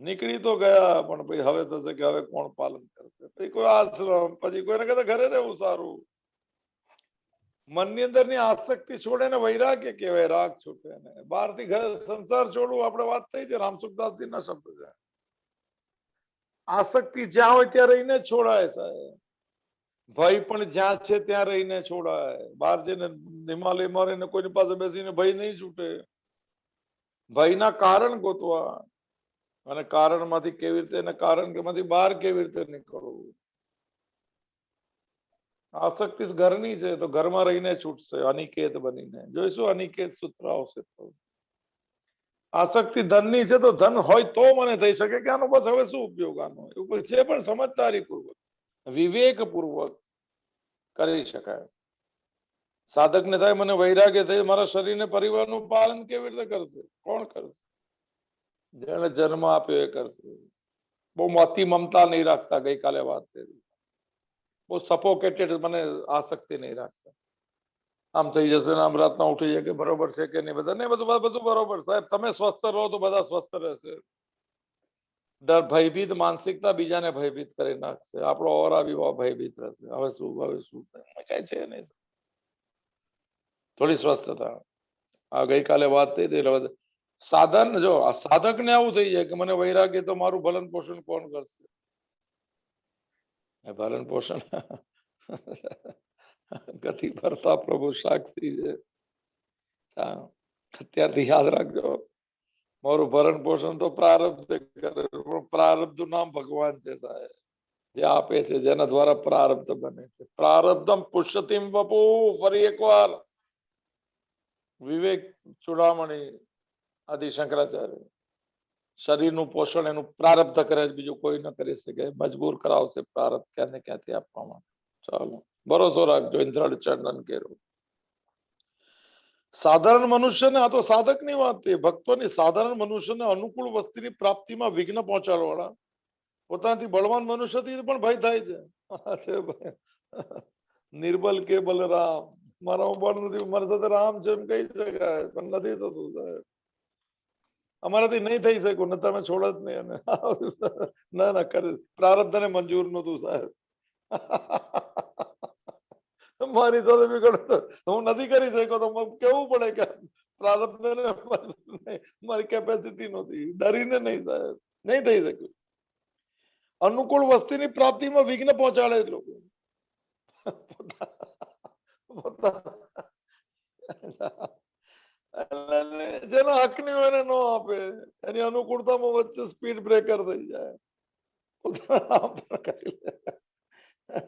S1: નીકળી તો ગયા, પણ ભાઈ હવે થશે કે હવે કોણ પાલન કરશે? પછી કોઈ આશ્રમ, પછી કોઈને કહેતા ઘરે રહેવું સારું. મનની અંદર ની આસક્તિ છોડે ને વૈરાગ્ય કહેવાય, રાગ છૂટે ને. બહારથી ઘર સંસાર છોડવું, આપણે વાત થઈ છે રામસુખદાસજી ના શબ્દ છે. આસક્તિ જ્યાં હોય ત્યાં રહીને છોડાય સાહેબ. ભય પણ જ્યાં છે ત્યાં રહીને છોડાય. બહાર જઈને હિમાલયમાં રહીને કોઈની પાસે બેસીને ભય નહીં છૂટે. ભયના કારણ ગોતવા, અને કારણમાંથી કેવી રીતે, અને કારણમાંથી બહાર કેવી રીતે નીકળવું. આસક્તિ ઘરની છે તો ઘરમાં રહીને છૂટશે, અનિકેત બનીને. જોઈશું અનિકેત સૂત્ર આવશે તો. આસક્તિ ધનની છે તો ધન હોય તો મને થઈ શકે કે આનો બસ હવે શું ઉપયોગ આનો, એવું છે. પણ સમજદારી પૂર્વક, વિવેક પૂર્વક કરી શકાય. સાધકને થાય મને વૈરાગ્ય થાય મારા શરીરને પરિવારનું પાલન કેવી રીતે કરશે? કોણ કરશે? જેને જન્મ આપ્યો એ કરશે. બહુ મોટી મમતા નહીં રાખતા. ગઈકાલે વાત કરી, બહુ સફોકેટેડ, મને આસક્તિ નહીં રાખતા. આમ થઈ જશે ને આમ રાતના ઉઠી જાય કે બરોબર છે કે નહીં, બધા ને બધું બરોબર. સાહેબ તમે સ્વસ્થ રહો તો બધા સ્વસ્થ રહેશે. ડર, ભયભીત માનસિકતા બીજાને ભયભીત કરી નાખશે. આપણો ઓરા વિવાહ ભયભીત રહેશે. હવે શું કઈ છે નહીં. થોડી સ્વસ્થતા. આ ગઈકાલે વાત થઈ હતી. સાધન, જો આ સાધક ને આવું થઈ જાય કે મને વૈરાગ્ય તો મારું ભલન પોષણ કોણ કરશે? ભલન પોષણ ગતિ ભરતા પ્રભુ સાક્ષી છે. અત્યારથી યાદ રાખજો, મારું ભરણ પોષણ તો પ્રારબ્ધ કરે. પ્રારબ્ધ નું નામ ભગવાન છે સાહેબ, જે આપે છે, જેના દ્વારા પ્રારબ્ધ બને છે. પ્રારબ્ધમ પુષ્યતિમ વપુ. ફરી એકવાર વિવેક ચૂડામણી આદિ શંકરાચાર્ય, શરીરનું પોષણ એનું પ્રારબ્ધ કરે, બીજું કોઈ ન કરી શકે. મજબૂર કરાવશે પ્રારબ્ધ ક્યાં ને ક્યાંથી આપવા માટે. ચાલો, ભરોસો રાખજો. ઇન્દ્રાળ ચંદન કેરો. સાધારણ મનુષ્યને, આ તો સાધકની વાત છે, ભક્તોની, સાધારણ મનુષ્યને અનુકૂળ વસ્તુની પ્રાપ્તિમાં વિઘ્ન પહોંચાડવાળા પોતાથી બળવાન મનુષ્યથી પણ ભય થાય છે. નિર્બલ કે બલરામ. મારા બળ નથી, મારી સાથે રામ છે એમ કહી શકાય, પણ નથી થતું સાહેબ. અમારાથી નહીં થઈ શકું ને તમે છોડ જ નહીં. અને ના ના કરે, પ્રારબ્ધ ને મંજૂર નતું સાહેબ. મારી સાથે બી હું નથી કરી શક્યો તો કેવું પડે કે પ્રારબ્ધ મારી કેપેસિટી નહોતી. ડરીને નહીં સાહેબ, નહીં થઈ શક્યું. અનુકૂળ વસ્તીની પ્રાપ્તિમાં વિઘ્ન પહોંચાડે લોકો. જેના હક ની હોય ન આપે, એની અનુકૂળતામાં વચ્ચે સ્પીડ બ્રેકર થઈ જાય.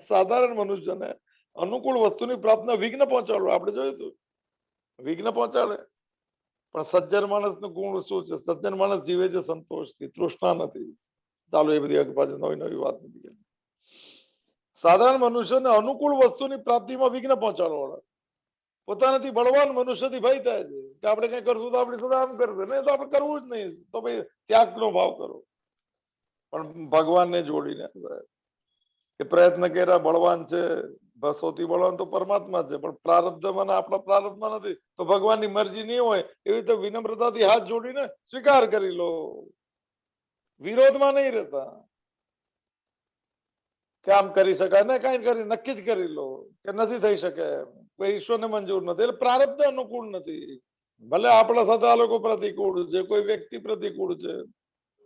S1: સાધારણ મનુષ્યને અનુકૂળ વસ્તુની પ્રાપ્તિમાં વિઘ્ન પહોંચાડવું, આપણે જોયું હતું, વિઘ્ન પહોંચાડે. પણ સજ્જન માણસ નું ગુણ શું છે? સજ્જન માણસ જીવે છે સંતોષથી, તૃષ્ણા નથી. ચાલો, એ બધી પાછી નવી વાત નથી. સાધારણ મનુષ્યને અનુકૂળ વસ્તુની પ્રાપ્તિમાં વિઘ્ન પહોંચાડવાળા પોતાનાથી બળવાન મનુષ્યથી ભય થાય છે કે આપણે કઈ કરશું તો આપણી સાથે આમ કરશે, નહીં તો આપણે કરવું જ નહીં. તો ભાઈ ત્યાગનો ભાવ કરો. પણ ભગવાનને જોડીને કે પ્રયત્ન કર્યા, બળવાન છે, સૌથી બળવાન તો પરમાત્મા છે, પણ પ્રારબ્ધમાં આપણા પ્રારબ્ધમાં નથી. તો ભગવાનની મરજી નહીં હોય એવી રીતે વિનમ્રતાથી હાથ જોડીને સ્વીકાર કરી લો. વિરોધમાં નહીં રહેતા કે આમ કરી શકાય ને, કઈ કરી નક્કી જ કરી લો કે નથી થઈ શકે, કોઈ ઈશ્વરને મંજૂર નથી, એટલે પ્રારબ્ધ અનુકૂળ નથી. ભલે આપણા સાથે આ લોકો પ્રતિકૂળ છે, કોઈ વ્યક્તિ પ્રતિકૂળ છે,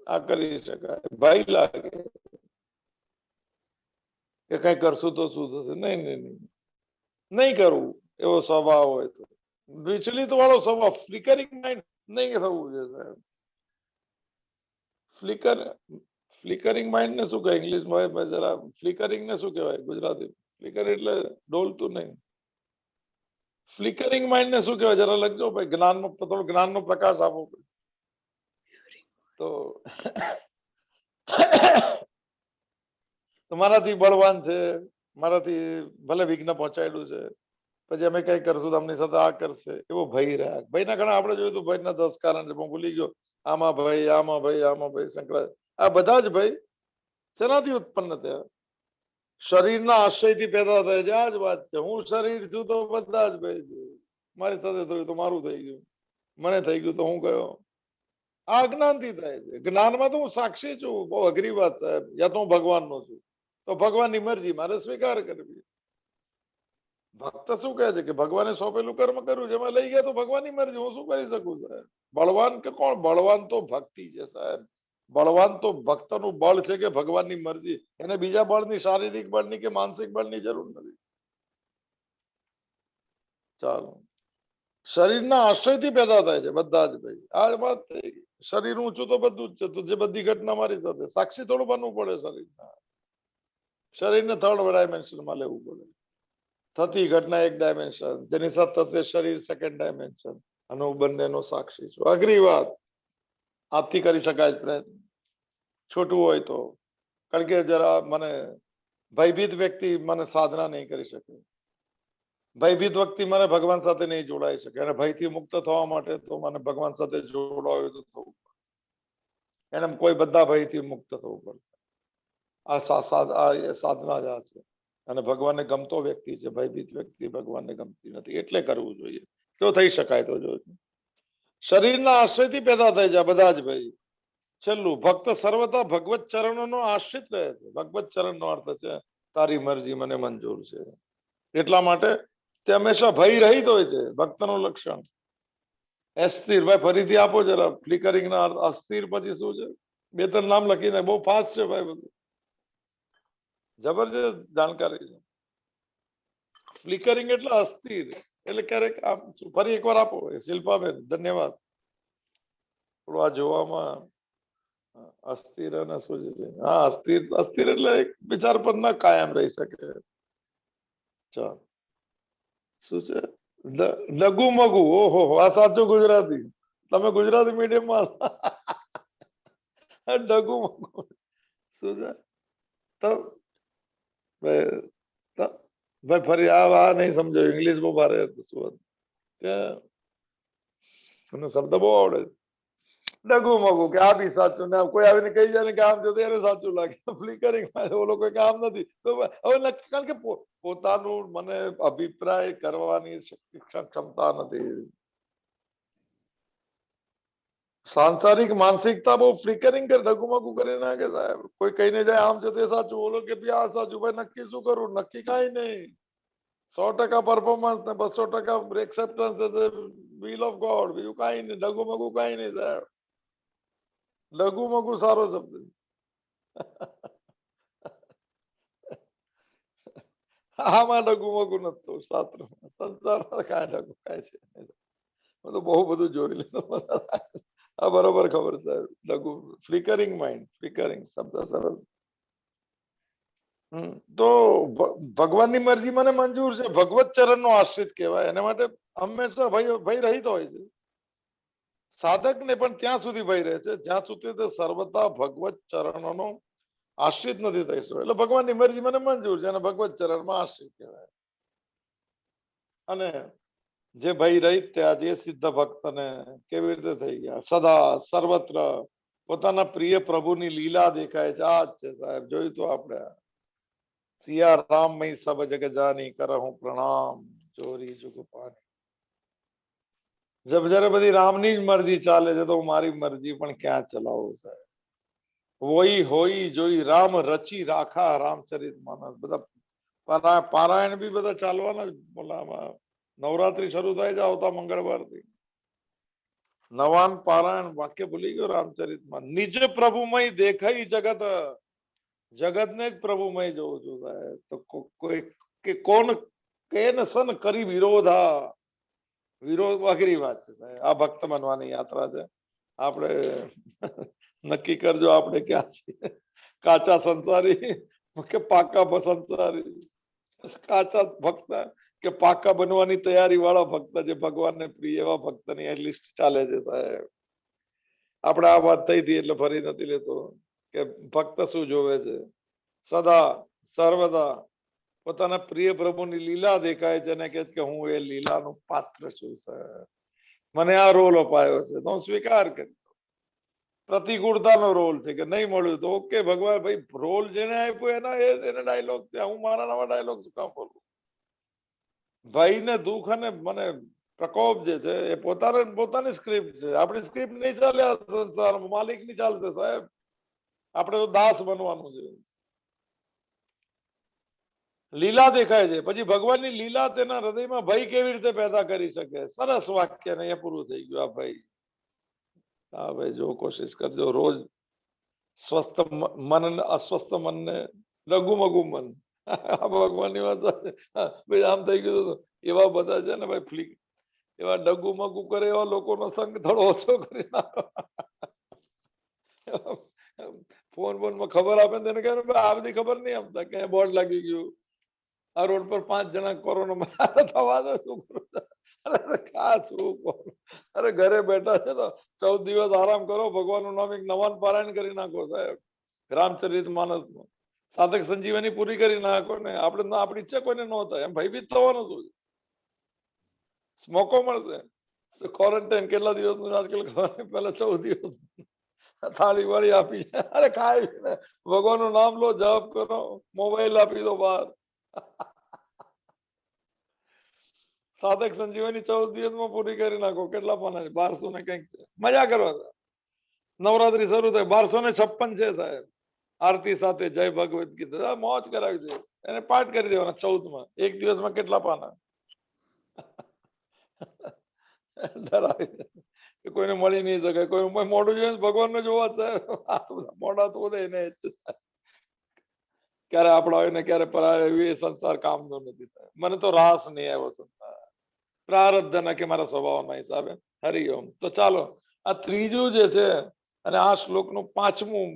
S1: આ કરી શકાય. ભય લાગે કે કઈ કરશું તો શું થશે. નહીં નહીં નહીં, નહીં કરવું એવો સ્વભાવ હોય તો, વિચલિત વાળો સ્વભાવ, ફ્લિકરિંગ માઇન્ડ નહીં થવું છે સાહેબ. ફ્લિકરિંગ માઇન્ડ ને શું કહે ઇંગ્લિશમાં? જરા ફ્લિકરિંગ ને શું કહેવાય ગુજરાતી? ફ્લિકર એટલે ડોલતું નહીં. ફ્લિકરિંગ માઇન્ડ ને શું કહેવાય જરા લખજો ભાઈ. જ્ઞાનનો થોડો જ્ઞાનનો પ્રકાશ આપો. તો મારાથી બળવાન છે, મારાથી ભલે વિઘ્ન પહોંચાડ્યું છે, પછી અમે કઈ કરશું તો અમની સાથે આ કરશે, એવો ભય રહ્યા. ભયના ઘણા આપણે જોયું હતું, ભયના 10 કારણ છે, હું ભૂલી ગયો. આમાં ભય, આમાં ભય, આમાં ભય, શંકરાચાર્ય. આ બધા જ ભય શેનાથી ઉત્પન્ન થયા? શરીરના આશ્રયથી પેદા થાય છે. આ જ વાત છે. હું શરીર છું તો બધા જ ભય છે. મારી સાથે થયું તો મારું થઈ ગયું, મને થઈ ગયું તો હું ગયો. આ અજ્ઞાનથી થાય છે. જ્ઞાનમાં તો હું સાક્ષી છું. બહુ અઘરી વાત સાહેબ. યા તો હું ભગવાનનો છું, તો ભગવાનની મરજી મારે સ્વીકાર કરવી. ભક્ત શું કહે છે કે ભગવાને સોંપેલું કર્મ કર્યું છે, એમાં લઈ ગયા તો ભગવાનની મરજી, હું શું કરી શકું સાહેબ? બળવાન કે કોણ? બળવાન તો ભક્તિ છે સાહેબ. બળવાન તો ભક્તનું બળ છે કે ભગવાનની મરજી. એને બીજા બળની, શારીરિક બળની કે માનસિક બળની જરૂર નથી. ચાલો, શરીરના આશ્રયથી પેદા થાય છે બધા જ ભાઈ. આ વાત થઈ ગઈ. શરીર ઊંચું તો બધું જ છે, તો જે બધી ઘટના મારી સાથે સાક્ષી થોડું બનવું પડે. શરીરને 3rd ડાયમેન્શનમાં લેવું પડે. થતી ઘટના 1 ડાયમેન્શન, જેની સાથે થશે શરીર 2nd ડાયમેન્શન, અને હું બંનેનો સાક્ષી છું. અઘરી વાત. હાથથી કરી શકાય પ્રયત્ન, છોટું હોય તો. કારણ કે જરા મને ભયભીત વ્યક્તિ મને સાધના નહીં કરી શકે. ભયભીત વ્યક્તિ મને ભગવાન સાથે નહીં જોડાઈ શકે, અને ભયથી મુક્ત થવા માટે તો મને ભગવાન સાથે જોડાવું તો થવું પડે. એને કોઈ બધા ભયથી મુક્ત થવું પડશે. આ સાધના જ આ છે. અને ભગવાનને ગમતો વ્યક્તિ છે, ભયભીત વ્યક્તિ ભગવાનને ગમતી નથી, એટલે કરવું જોઈએ. જો થઈ શકાય તો જોજો. શરીરના આશ્રયથી પેદા થઈ જાય બધા જ ભાઈ. છેલ્લું, ભક્ત સર્વથા ભગવત ચરણોનો આશ્રિત રહે છે. ભગવત ચરણનો અર્થ છે તારી મરજી મને મંજૂર છે. એટલા માટે તે હંમેશા ભય રહિત હોય છે. ભક્તનું લક્ષણ અસ્થિર. ભાઈ ફરીથી આપો જરા. ફ્લિકરિંગ ના અસ્થિર પછી શું છે? બે ત્રણ નામ લખીને. બહુ ફાસ્ટ છે ભાઈ, બધું જબરજસ્ત જાણકારી છે. ફ્લિકરિંગ એટલે અસ્થિર, એટલે ક્યારેક આમ. ફરી એકવાર આપો શિલ્પાબેન, ધન્યવાદ. થોડું આ જોવામાં અસ્થિર અને શું છે? હા, અસ્થિર. અસ્થિર એટલે એક વિચાર પર ના કાયમ રહી શકે. ચાલ, શું છે? લઘુ મગુ. ઓહો, આ સાચું ગુજરાતી. તમે ગુજરાતી મીડિયમમાં. લઘુ મગુ શું છે? તો ભાઈ ફરી આ નહીં સમજો. ઇંગ્લિશ બહુ ભારે હતું. શું હતું શબ્દ બહુ આવડે. ડગુ મગુ કે આ બી સાચું. ને કોઈ આવીને કહી જાય ને કે આમ જો એને સાચું લાગે. ફ્લિકરિંગ ઓલો કોઈ કામ નથી. તો હવે કારણ કે પોતાનું મને અભિપ્રાય કરવાની ક્ષમતા નથી. સાંસારિક માનસિકતા બહુ ફ્લિકરિંગ કરે, ડગુમગુ કરી નાખે સાહેબ. કોઈ કહીને જાય આમ છે તે સાચું, ઓલો કે આ સાચું. ભાઈ નક્કી શું કરું? નક્કી કાંઈ નહીં. 100% પરફોર્મન્સ ને 200% એક્સેપ્ટન્સ, વિલ ઓફ ગોડ. બીજું કાંઈ નહીં. ડગુમગુ કાંઈ નહીં સાહેબ. લઘુમગુ સારો શબ્દ. આમાં લઘુમગુ નતો શાસ્ત્ર. સંસારમાં કાંઈ લઘુ કાંઈ છે. તો બહુ બધું જોઈ લીધું. આ બરોબર ખબર સાહેબ. લઘુ ફ્લિકરિંગ માઇન્ડ. ફ્લિકરિંગ શબ્દ સરસ. તો ભગવાનની મરજી મને મંજૂર છે. ભગવત ચરણ નો આશ્રિત કહેવાય. એના માટે હંમેશા ભય રહિત હોય છે. સાધક ને પણ ત્યાં સુધી ભય રહે છે જ્યાં સુધી તે સર્વતા ભગવત ચરણોનો આશ્રિત નથી થઈ શકતો. એટલે ભગવાનની મરજી મને મંજૂર છે અને ભગવત ચરણમાં આશ્રિત કહેવાય. અને જે ભય રહિત થયા, જે સિદ્ધ ભક્તને કેવી રીતે થઈ ગયા? સદા સર્વત્ર પોતાના પ્રિય પ્રભુની લીલા દેખાય છે. આ જ છે સાહેબ. જોયું તો આપણે. સિયા રામ મય સબ જગ જાની કરહું પ્રણામ ચોરી જુગ પાની. જયારે બધી રામની જ મરજી ચાલે છે તો મારી મરજી પણ ક્યાં ચલાવું સાહેબ? વોઈ હોઈ જોઈ રામ રચી રાખા રામચરિત માનસ. બધા પારાયણ બી બધા ચાલવાના જ. બોલામાં નવરાત્રી શરૂ થાય છે આવતા મંગળવારથી. નવાન પારાયણ વાક્ય ભૂલી ગયો રામચરિતમાં. નિજ પ્રભુમય દેખાઈ જગત. જગતને જ પ્રભુમય જોઉં છું સાહેબ. તો કોઈ કે કોણ કેન સન કરી વિરોધા. વિરોધ અઘરી વાત છે સાહેબ. આ ભક્ત બનવાની યાત્રા છે. આપણે નક્કી કરજો આપણે ક્યાં છીએ. કાચા સંસારી કે પાકા સંસારી? કાચા ભક્ત કે પાકા બનવાની તૈયારી વાળા ભક્ત, જે ભગવાનને પ્રિય એવા ભક્તની લિસ્ટ ચાલે છે સાહેબ. આપણે આ વાત થઈ હતી એટલે ફરી નથી લેતો કે ભક્ત શું જોવે છે. સદા સર્વદા પોતાના પ્રિય પ્રભુની લીલા દેખાય છે અને કહે છે કે હું એ લીલાનું પાત્ર છું સાહેબ. મને આ રોલ અપાયો છે તો હું સ્વીકાર કરી. પ્રતિકૂળતાનો રોલ છે કે નહીં મળ્યું તો ઓકે ભગવાન ભાઈ, રોલ જેને આપ્યો એને ડાયલોગ છે. હું મારા નવા ડાયલોગ શું કામ બોલું? ભાઈને દુઃખ અને મને પ્રકોપ જે છે એ પોતાની સ્ક્રિપ્ટ છે. આપણી સ્ક્રિપ્ટ નહીં ચાલે આ સંસારમાં. માલિક ની ચાલશે સાહેબ. આપણે તો દાસ બનવાનું છે. લીલા દેખાય છે. પછી ભગવાનની લીલા તેના હૃદયમાં ભય કેવી રીતે પેદા કરી શકે? સરસ વાક્ય ને એ પૂરું થઈ ગયું. આ ભાઈ, હા ભાઈ, જો કોશિશ કરજો રોજ સ્વસ્થ મન, અસ્વસ્થ મનને લઘુમગુ મન. ભગવાનની વાત ભાઈ. આમ થઈ ગયું. એવા બધા છે ને ભાઈ, ફ્લિક એવા ડગુમગુ કરે એવા લોકોનો સંગ થોડો ઓછો કરી નાખો. ફોન માં ખબર આપે ને તેને કહે આ બધી ખબર નહીં આપતા કે બોર્ડ લાગી ગયું. આ રોડ પર 5 જણા કોરોના થવા દો. શું કરું? અરે ઘરે બેઠા છે તો 14 દિવસ આરામ કરો. ભગવાનનું નામ એક નવાન પારાયણ કરી નાખો સાહેબ. રામચરિત માનસ નો સાધક સંજીવની પૂરી કરી નાખો ને. આપણે આપણી ઈચ્છા કોઈને ન થાય એમ ભયભીત થવાનું શું? મોકો મળશે. ક્વોરન્ટાઇન કેટલા દિવસનું આજકાલ ખબર નહીં, પહેલા 14 દિવસ થાળી વાળી આપી, અરે ખાય ભગવાનનું નામ લો, જપ કરો, મોબાઈલ આપી દો બહાર. સાધક સંજીવની 14 દિવસમાં પૂરી કરી નાખો. કેટલા પાના છે? 1200 ને કંઈક છે. મજા કરવા. નવરાત્રી શરૂ થાય 1256 છે સાહેબ. આરતી સાથે જય ભગવદ ગીતા મોજ કરાવી દે, એને પાઠ કરી દેવાના 14માં. એક દિવસમાં કેટલા પાના? ડરાવી દે. કોઈને મળી નહીં શકે, કોઈ મોઢું જોઈને ભગવાન ને જોવા છે, મોઢા તો એને ક્યારે આપણા હોય ને ક્યારે પરાય એવી સંસાર કામનો નથી. મને તો રાસ નહીં આવ્યો સંસાર, પ્રારબ્ધ ના કે મારા સ્વભાવના હિસાબે. હરિઓમ. તો ચાલો, આ ત્રીજું જે છે અને આ શ્લોકનું 5મું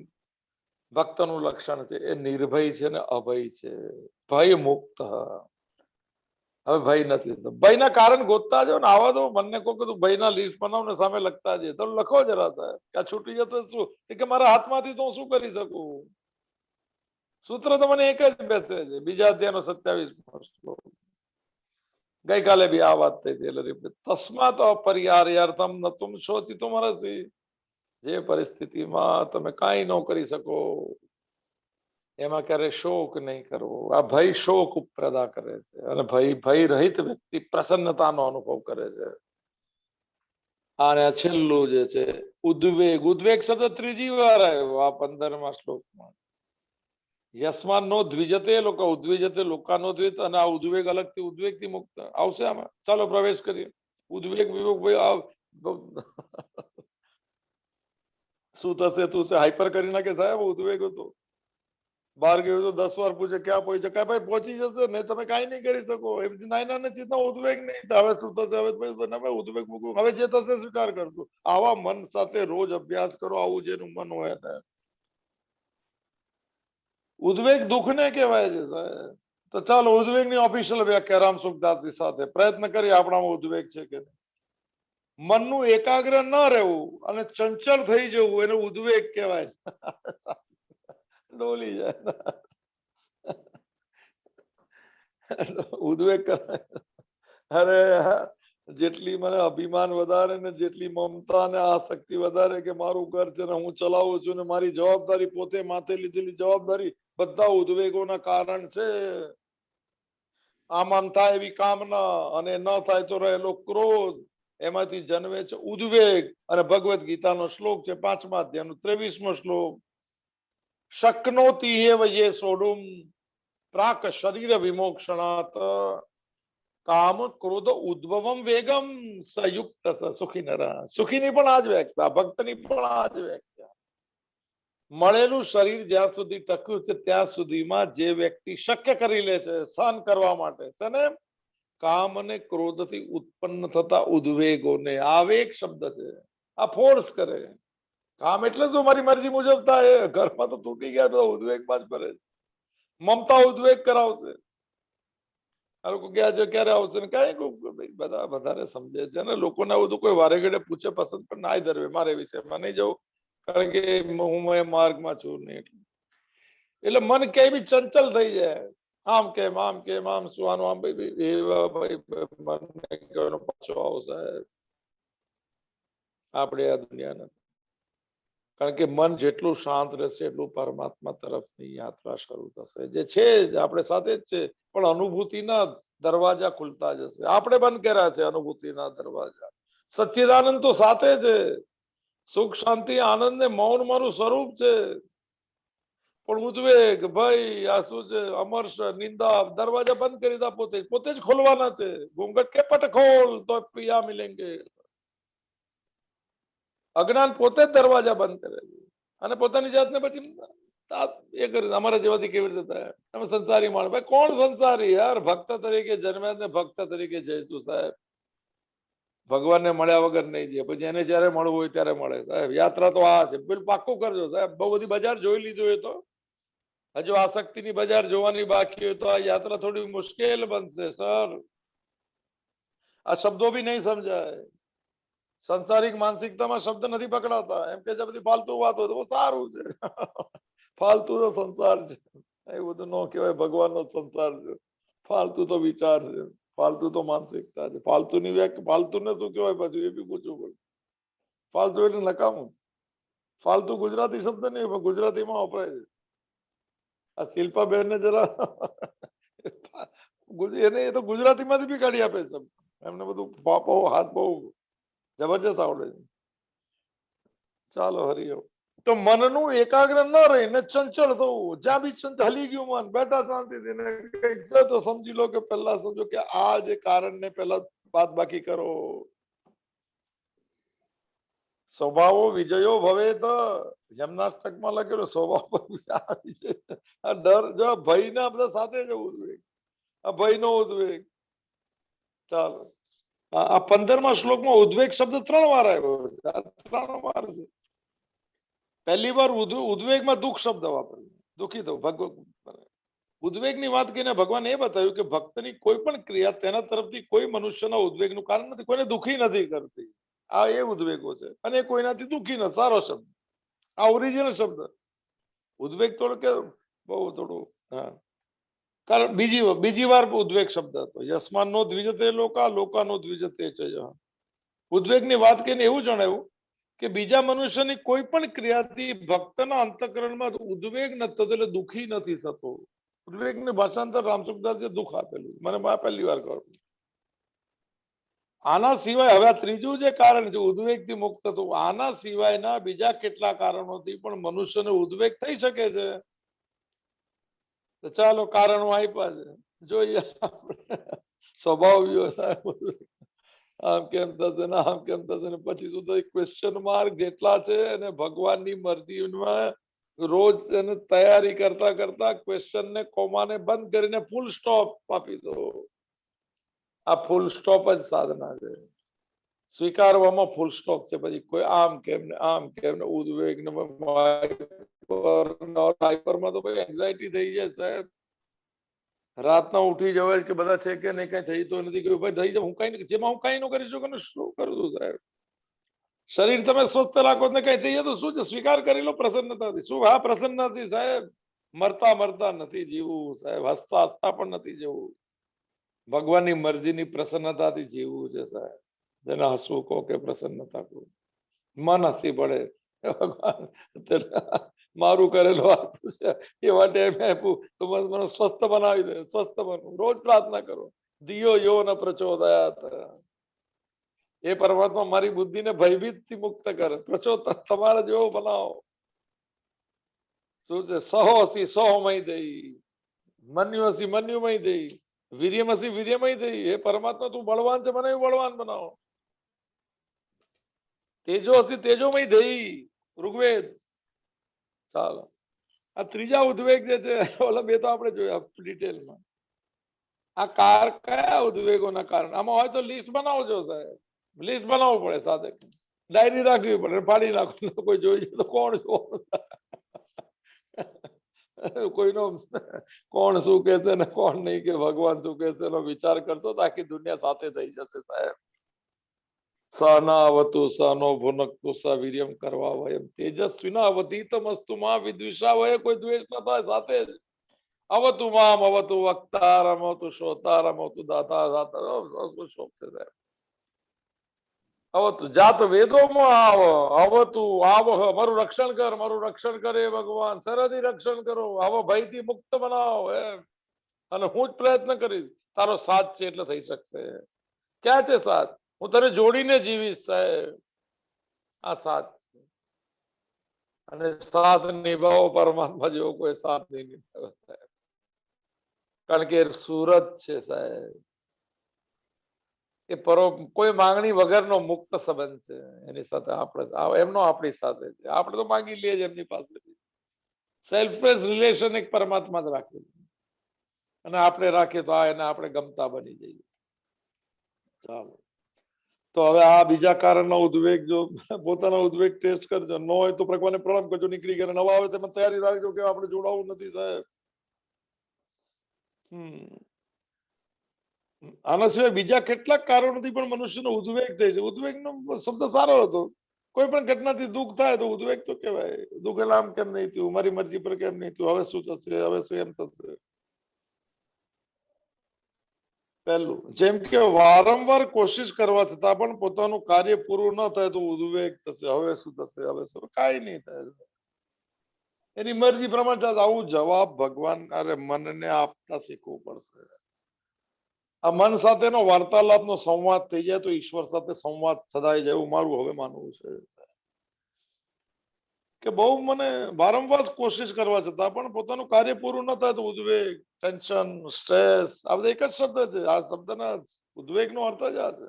S1: ભક્તનું લક્ષણ છે, એ નિર્ભય છે ને અભય છે. ભય મુક્ત. હવે ભય નથી. ભયના કારણ ગોતતા જાઓ ને. આવા દો મને કહો કે તું ભયના લિસ્ટ બનાવ ને સામે લખતા જઈએ તો લખો જરા સાહેબ, કે આ છૂટી જતો શું કે મારા હાથમાંથી તો હું શું કરી શકું. સૂત્ર તો મને એક જ બેસે છે, બીજા અધ્યાયનો 27મો શ્લોક. ગઈકાલે બી આ વાત થઈ હતી. તસ્માત અપરિહાર્યાર્થમ ન તુમ શોચિતુમ અર્હસી. જે પરિસ્થિતિમાં તમે કાંઈ ન કરી શકો એમાં ક્યારે શોક નહીં કરવો. આ ભય શોક પેદા કરે છે, અને ભય રહિત વ્યક્તિ પ્રસન્નતાનો અનુભવ કરે છે. અને છેલ્લું જે છે ઉદ્વેગ. ઉદ્વેગ શબ્દ ત્રીજી વાર આવ્યો આ 15મા શ્લોકમાં. યસ્માન નો દ્વિજતે લોક ઉદ્વિજતે લોકાનો દ્વિત. અને આ ઉદ્વેગ અલગથી ઉદ્વેગથી મુક્ત આવશે આમાં. ચાલો પ્રવેશ કરીએ. ઉદ્વેગ વિવેક ભાઈ શું થશે તું હાઈપર કરી નાખે સાહેબ. ઉદ્વેગ હતો બહાર ગયો તો 10 વાર પૂછે ક્યાં પહોંચે, કાંઈ ભાઈ પહોંચી જશે ને, તમે કાંઈ નહીં કરી શકો. એ બધી નાના ચીજનો ઉદ્વેગ નહીં. હવે શું થશે, હવે ઉદ્વેગ મૂકવું, હવે જે થશે સ્વીકાર કરશું. આવા મન સાથે રોજ અભ્યાસ કરો. આવું જેનું મન હોય ને. ઉદ્વેગ દુઃખને કહેવાય છે સાહેબ. તો ચાલો ઉદ્વેગની ઓફિશિયલ વ્યાખ્યા રામ સુખદાસજી સાથે પ્રયત્ન કરીએ આપણામાં ઉદ્વેગ છે કે નહીં. મનનું એકાગ્ર ન રહેવું અને ચંચળ થઈ જવું એને ઉદ્વેગ કહેવાય. ડોલી જાય ઉદ્વેગ કરે. અરે જેટલી મને અભિમાન વધારે ને જેટલી મમતા ને આસક્તિ વધારે કે મારું ઘર છે ને હું ચલાવું છું ને મારી જવાબદારી પોતે માથે લીધેલી જવાબદારી, બધા ઉદ્વેગોના કારણ છે. આમ થાય એવી કામના અને ન થાય તો રહેલો ક્રોધ, એમાંથી જન્મે છે ઉદ્વેગ. અને ભગવદ ગીતાનો શ્લોક છે 5મા અધ્યાયનો 23મો શ્લોક. શક્નોતિ એવ યે સોઢુમ પ્રાક શરીર વિમોક્ષણાત કામ ક્રોધ ઉદ્ભવમ વેગમ સંયુક્ત સુખી નરા. સુખીની પણ આ જ વ્યાખ્યા, ભક્તની પણ આ જ વ્યાખ્યા. મળેલું શરીર જ્યાં સુધી ટક્યું છે ત્યાં સુધીમાં જે વ્યક્તિ શક્ય કરી લે છે સહન કરવા માટે છે, કામ અને ક્રોધથી ઉત્પન્ન થતા ઉદ્વેગોને. આવેગ શબ્દ છે, આ ફોર્સ કરે. કામ એટલે શું, મારી મરજી મુજબ થાય. ઘરમાં તો તૂટી ગયા તો ઉદ્વેગમાં જ કરે. મમતા ઉદ્વેગ કરાવશે. લોકો ક્યાં છે ક્યારે આવશે ને કઈ બધા વધારે સમજે છે ને લોકોને આવું તો કોઈ વારે ઘડે પૂછે પસંદ પણ ના ધરવે. મારે વિષયમાં નહીં જવું કારણ કે હું માર્ગમાં છું નહીં. એટલે મન કઈ બી ચંચલ થઈ જાય. આમ કેમ આમ શું આનું આમ ભાઈ મને પાછો આવશે આપણે આ દુનિયાના. કારણ કે મન જેટલું શાંત રહેશે એટલું પરમાત્મા તરફની યાત્રા શરૂ થશે. જે છે જ આપણે સાથે જ છે, પણ અનુભૂતિના દરવાજા ખુલતા જશે. આપણે બંધ કર્યા છે અનુભૂતિના દરવાજા. સચ્ચિદાનંદ તો સાથે છે. સુખ શાંતિ આનંદ ને મૌન મારું સ્વરૂપ છે. પણ ઉદ્વેગ ભાઈ આ શું છે, અમર્ષ નિંદા દરવાજા બંધ કરી દીધા. પોતે જ ખોલવાના છે. ઘૂંઘટ કે પટ ખોલ તો પિયા મિલેંગે. અજ્ઞાન પોતે જ દરવાજા બંધ કરે છે અને પોતાની જાતને પછી એ કરી. અમારા જેવાથી કેવી રીતે થાય? તમે સંસારી માણસ. ભાઈ કોણ સંસારી યાર? ભક્ત તરીકે જન્મ્યા ને ભક્ત તરીકે જઈશું સાહેબ. ભગવાનને મળ્યા વગર નહીં જઈએ. પછી એને જયારે મળવું હોય ત્યારે મળે સાહેબ. યાત્રા તો આ છે. બિલ પાક્કું કરજો સાહેબ. બહુ બધી બજાર જોઈ લીધું હોય તો હજુ આસક્તિની બજાર જોવાની બાકી હોય તો આ યાત્રા થોડી મુશ્કેલ બનશે સર. આ શબ્દો બી નહીં સમજાય. સંસારિક માનસિકતામાં શબ્દ નથી પકડાતા. એમ કે જે બધી ફાલતુ વાત હોય તો સારું છે. ફાલતુ તો સંસાર છે. એ બધું ન કહેવાય ભગવાનનો સંસાર છે. ફાલતુ તો વિચાર છે. ફાલતુ તો માનસિકતા છે. ફાલતુની વ્યાખ્યા, ફાલતુને શું કહેવાય પાછું એ બી પૂછવું પડે. ફાલતુ એટલે નકામું. ફાલતુ ગુજરાતી શબ્દ નહીં, પણ ગુજરાતીમાં વપરાય છે. આ શિલ્પાબેન ને જરા એને એ તો ગુજરાતીમાંથી બી કાઢી આપે છે. એમને બધું બહુ હાથ બહુ જબરજસ્ત આવડે છે. ચાલો હરિયો. તો મનનું એકાગ્ર ન રહીને ચંચળ થવું, જ્યાં બી હલી ગયું મન, બેઠા શાંતિથી ને કંઈક છે તો સમજી લો કે પહેલા સમજો કે આ જે કારણને પહેલા બાદ બાકી કરો. સ્વભાવો વિજયો ભવે તો જમનાષ્ટકમાં લખેલું સ્વભાવ આ ડર જો ભય ના બધા સાથે જ ઉદ્વેગ, આ ભય નો ઉદ્વેગ. ચાલો આ 15મા શ્લોકમાં ઉદ્વેગ શબ્દ 3 વાર આવ્યો છે. આ 3 વાર છે. પહેલી વાર ઉદ્વેગમાં દુઃખ શબ્દ વાપર્યો, દુઃખી થવું. ઉદ્વેગની વાત કરીને ભગવાન એ બતાવ્યું કે ભક્તની કોઈ પણ ક્રિયા તેના તરફથી કોઈ મનુષ્યના ઉદ્વેગનું કારણ નથી, કોઈને દુઃખી નથી કરતી. આ એ ઉદ્વેગો છે, અને કોઈનાથી દુઃખી ન. સારો શબ્દ, આ ઓરિજિનલ શબ્દ. ઉદ્વેગ થોડું કે બહુ થોડું, હા, કારણ બીજી વાર ઉદ્વેગ શબ્દ હતો. યસ્માન નો દ્વિજતે લોકા, લોકા નો દ્વિજતે છે. ઉદ્વેગની વાત કરીને એવું જણાવ્યું કે બીજા મનુષ્યની કોઈ પણ ક્રિયાથી ભક્તના અંતઃકરણમાં ઉદ્વેગ નથી થતો, એટલે દુઃખી નથી થતો. ઉદ્વેગની ભાષાંતર રામસુખદાસજીએ દુઃખ આપેલું, મને પહેલી વાર કહ્યું. આના સિવાય હવે આ ત્રીજું જે કારણ છે ઉદ્વેગથી મુક્ત થવું, આના સિવાયના બીજા કેટલા કારણોથી પણ મનુષ્યને ઉદ્વેગ થઈ શકે છે. તો ચાલો કારણો આપ્યા છે, જોઈએ. સ્વભાવ વ્યવસાય આમ કેમ થશે ને આમ કેમ થશે ને પછી સુધી ક્વેશ્ચન માર્ક જેટલા છે, અને ભગવાનની મરજીમાં રોજ એને તૈયારી કરતા કરતા ક્વેશ્ચન ને કોમાને બંધ કરીને ફૂલ સ્ટોપ આપી દો. આ ફૂલ સ્ટોપ જ સાધના છે. સ્વીકારવામાં ફૂલ સ્ટોપ છે. પછી કોઈ આમ કેમ ને આમ કેમ ને ઉદ્વેગ ને હાઈપરમાં તો ભાઈ એન્ઝાયટી થઈ જાય સાહેબ. રાતના ઉઠી જવાય કે બધા છે કે નહીં, કઈ થઈ તો નથી ગયું. ભાઈ થઈ જાય, હું કઈ જેમાં હું કઈ ન કરી શકું ને શું કરું છું સાહેબ. શરીર તમે સ્વસ્થ રાખો ને કઈ થઈ જાય તો શું છે, સ્વીકાર કરી લો પ્રસન્નતાથી. શું? હા, પ્રસન્નતાથી સાહેબ. મરતા મરતા નથી જીવવું સાહેબ, હસતા હસતા પણ નથી જીવવું. ભગવાનની મરજીની પ્રસન્નતાથી જીવવું છે સાહેબ. જેને હસવું કહો કે પ્રસન્નતા કહો, મન હસી પડે. મારું કરેલું આટલું છે એ માટે તો મને સ્વસ્થ બનાવી દે. સ્વસ્થ બનવું, રોજ પ્રાર્થના કરો. દિયો યો ન પ્રચોદયાત. એ પરમાત્મા મારી બુદ્ધિને ભયભીત થી મુક્ત કરે. પ્રચોદ તમારે જેવો બનાવો. શું છે? સહો હસી સહોમય દઈ, મન્યુ હસી મન્યુમય દઈ, વીર્યમ હસી વીર્યમય દઈ. એ પરમાત્મા તું બળવાન છે, મને બળવાન બનાવો. તેજો હસી તેજોમય દઈ, ઋગ્વેદ. ચાલો આ ત્રીજા ઉદ્વેગ જે છે, ઓલા બે તો આપણે જોયા ડિટેલમાં. આ કયા ઉદ્વેગોના કારણ આમાં હોય તો લિસ્ટ બનાવજો સાહેબ. લિસ્ટ બનાવવું પડે સાથે, ડાયરી રાખવી પડે, ફાડી નાખો. કોઈ જોઈ તો કોણ કોઈનો કોણ શું કે છે ને કોણ નહીં કે ભગવાન શું કે છે એનો વિચાર કરશો તો આખી દુનિયા સાથે થઈ જશે સાહેબ. સનાવતુ સનો ભુનક્તુ સ વીર્યમ કરવા વયમ તેજસ્વીના અવધીતમસ્તુ માં વિદ્વિષા વય. કોઈ દ્વેષ ન થાય સાથે જ. અવતુ મામ અવતુ વક્તારમ અવતુ શ્રોતારમ અવતુ દાતા દાતા શોક છે સાહેબ. અવતુ જાત વેદોમાં આવો, અવતુ આવહ, મારું રક્ષણ કર, મારું રક્ષણ કરે ભગવાન. સરહદી રક્ષણ કરો, આવો ભયથી મુક્ત બનાવો એમ. અને હું જ પ્રયત્ન કરીશ. તારો સાથ છે એટલે થઈ શકશે. ક્યાં છે સાથ? હું તને જોડીને જીવીશ સાહેબ. આ સાથ છે. અને સાથ નિભાવો પરમાત્મા જેવો કોઈ સાથ નહીં નિભાવે સાહેબ. કારણ કે સુરત છે સાહેબ. એ કોઈ માંગણી વગરનો મુક્ત સંબંધ છે એની સાથે. આપણે એમનો આપણી સાથે છે. આપણે તો માંગી લઈએ જ એમની પાસેથી. સેલ્ફલેસ રિલેશન એક પરમાત્મા જ રાખે છે, અને આપણે રાખીએ તો આ એને આપણે ગમતા બની જઈએ. ચાલો તો હવે આ બીજા કારણનો ઉદ્વેગ, જો પોતાના ઉદ્વેગ ટેસ્ટ કરજો. ન હોય તો ભગવાનને પ્રણામ કરજો, નીકળી ગયા. નવા આવે તેમાં તૈયારી રાખજો કે આપણે જોડાવું નથી સાહેબ. આના સિવાય બીજા કેટલાક કારણોથી પણ મનુષ્યનો ઉદ્વેગ થાય છે. ઉદ્વેગનો શબ્દ સારો હતો. કોઈ પણ ઘટનાથી દુઃખ થાય તો ઉદ્વેગ તો કહેવાય. દુઃખ એટલે આમ કેમ નહીં થયું, મારી મરજી પર કેમ નહીં થયું, હવે શું થશે, હવે શું એમ થશે. પહેલું જેમ કે વારંવાર કોશિશ કરવા છતાં પણ પોતાનું કાર્ય પૂરું ન થાય તો ઉદ્વેગ થશે, હવે શું થશે, હવે શું, કાંઈ નહીં થાય, એની મરજી પ્રમાણે ચાલશે. આવું જવાબ ભગવાન અરે મનને આપતા શીખવું પડશે. આ મન સાથેનો વાર્તાલાપનો સંવાદ થઈ જાય તો ઈશ્વર સાથે સંવાદ સદાય જાય એવું મારું હવે માનવું છે કે બહુ મને વારંવાર કોશિશ કરવા છતાં પણ પોતાનું કાર્ય પૂરું ન થાય તો ઉદ્વેગ, ટેન્શન, સ્ટ્રેસ, આ બધા એક જ શબ્દ છે. આ શબ્દના ઉદ્વેગનો અર્થ જ આ છે.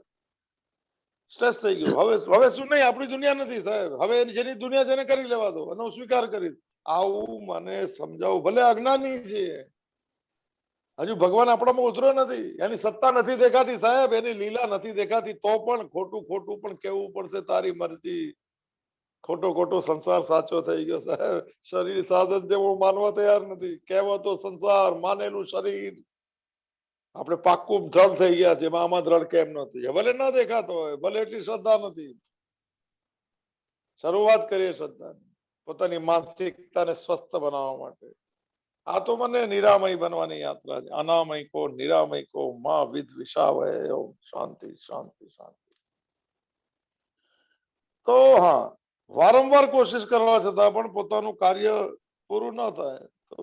S1: સ્ટ્રેસ થઈ ગયું, હવે હવે શું, નહીં આપણી દુનિયા નથી સાહેબ, હવે જેની દુનિયા જેને કરી લેવા દો અને હું સ્વીકાર કરીશ. આવું મને સમજાવું, ભલે અજ્ઞાની છે, હજુ ભગવાન આપણામાં ઉતર્યો નથી, એની સત્તા નથી દેખાતી સાહેબ, એની લીલા નથી દેખાતી, તો પણ ખોટું ખોટું પણ કેવું પડશે, તારી મરજી. ખોટો ખોટો સંસાર સાચો થઈ ગયો સાહેબ. શરીર સાધન જેવો માનવા તૈયાર નથી, કહેવાતો સંસાર, માનેલું શરીર. આપણે પાક્કું દ્રઢ થઈ ગયા છે, આમાં દ્રઢ કેમ નથી, ભલે ન દેખાતો હોય, ભલે એટલી શ્રદ્ધા નથી, શરૂઆત કરીએ શ્રદ્ધાની, પોતાની માનસિકતાને સ્વસ્થ બનાવવા માટે. આ તો મને નિરામય બનવાની યાત્રા છે. અનામય કો નિરામય કો માં વિદ વિષાવય. ઓમ શાંતિ શાંતિ શાંતિ. તો હા, વારંવાર કોશિશ કરવા છતાં પણ પોતાનું કાર્ય પૂરું ન થાય તો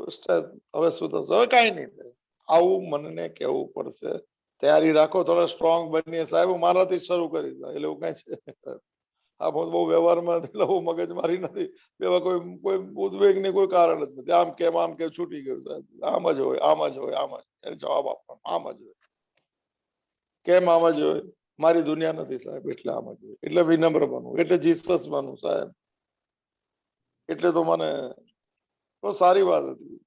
S1: હવે શું થશે, હવે કાંઈ નહીં થાય. આવું મનને કહેવું પડશે. તૈયારી રાખો, થોડા સ્ટ્રોંગ બનીએ સાહેબ. હું મારાથી શરૂ કરી દઉં એટલે એવું કઈ છે. આ બહુ વ્યવહારમાં બહુ મગજમારી નથી, એવા કોઈ કોઈ ઉદ્વેગની કોઈ કારણ જ નથી. આમ કેમ છૂટી ગયું સાહેબ, આમ જ હોય, આમ જ હોય, આમ જ જવાબ આપવાનો, આમ જ હોય. કેમ આમ જ હોય? મારી દુનિયા નથી સાહેબ, એટલે આમ જ હોય. એટલે વિનમ્ર બનવું, એટલે જીસસ બનવું સાહેબ. એટલે તો મને બહુ સારી વાત હતી.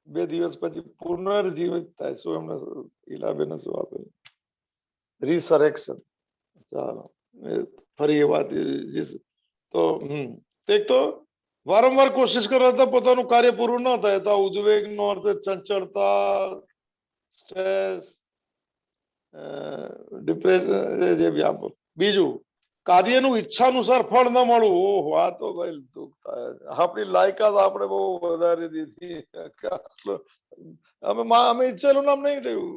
S1: 2 દિવસ પછી પુનર્જીવિત થાય. શું એમને ઈલાબેને શું આપેલું? રિસરેક્શન. ચાલો ફરી એ વાત તો એક તો વારંવાર કોશિશ કરતા પોતાનું કાર્ય પૂરું ન થાય તો ઉદ્વેગ નો અર્થ ચંચળતા, સ્ટ્રેસ, ડિપ્રેશન. બીજું, કાર્યનું ઈચ્છાનુસાર ફળ ન મળવું. ઓહો, આ તો ભાઈ દુઃખ થાય. આપણી લાયકાત આપણે બહુ વધારી દીધી. અમે ઈચ્છેલું નામ નહીં થયું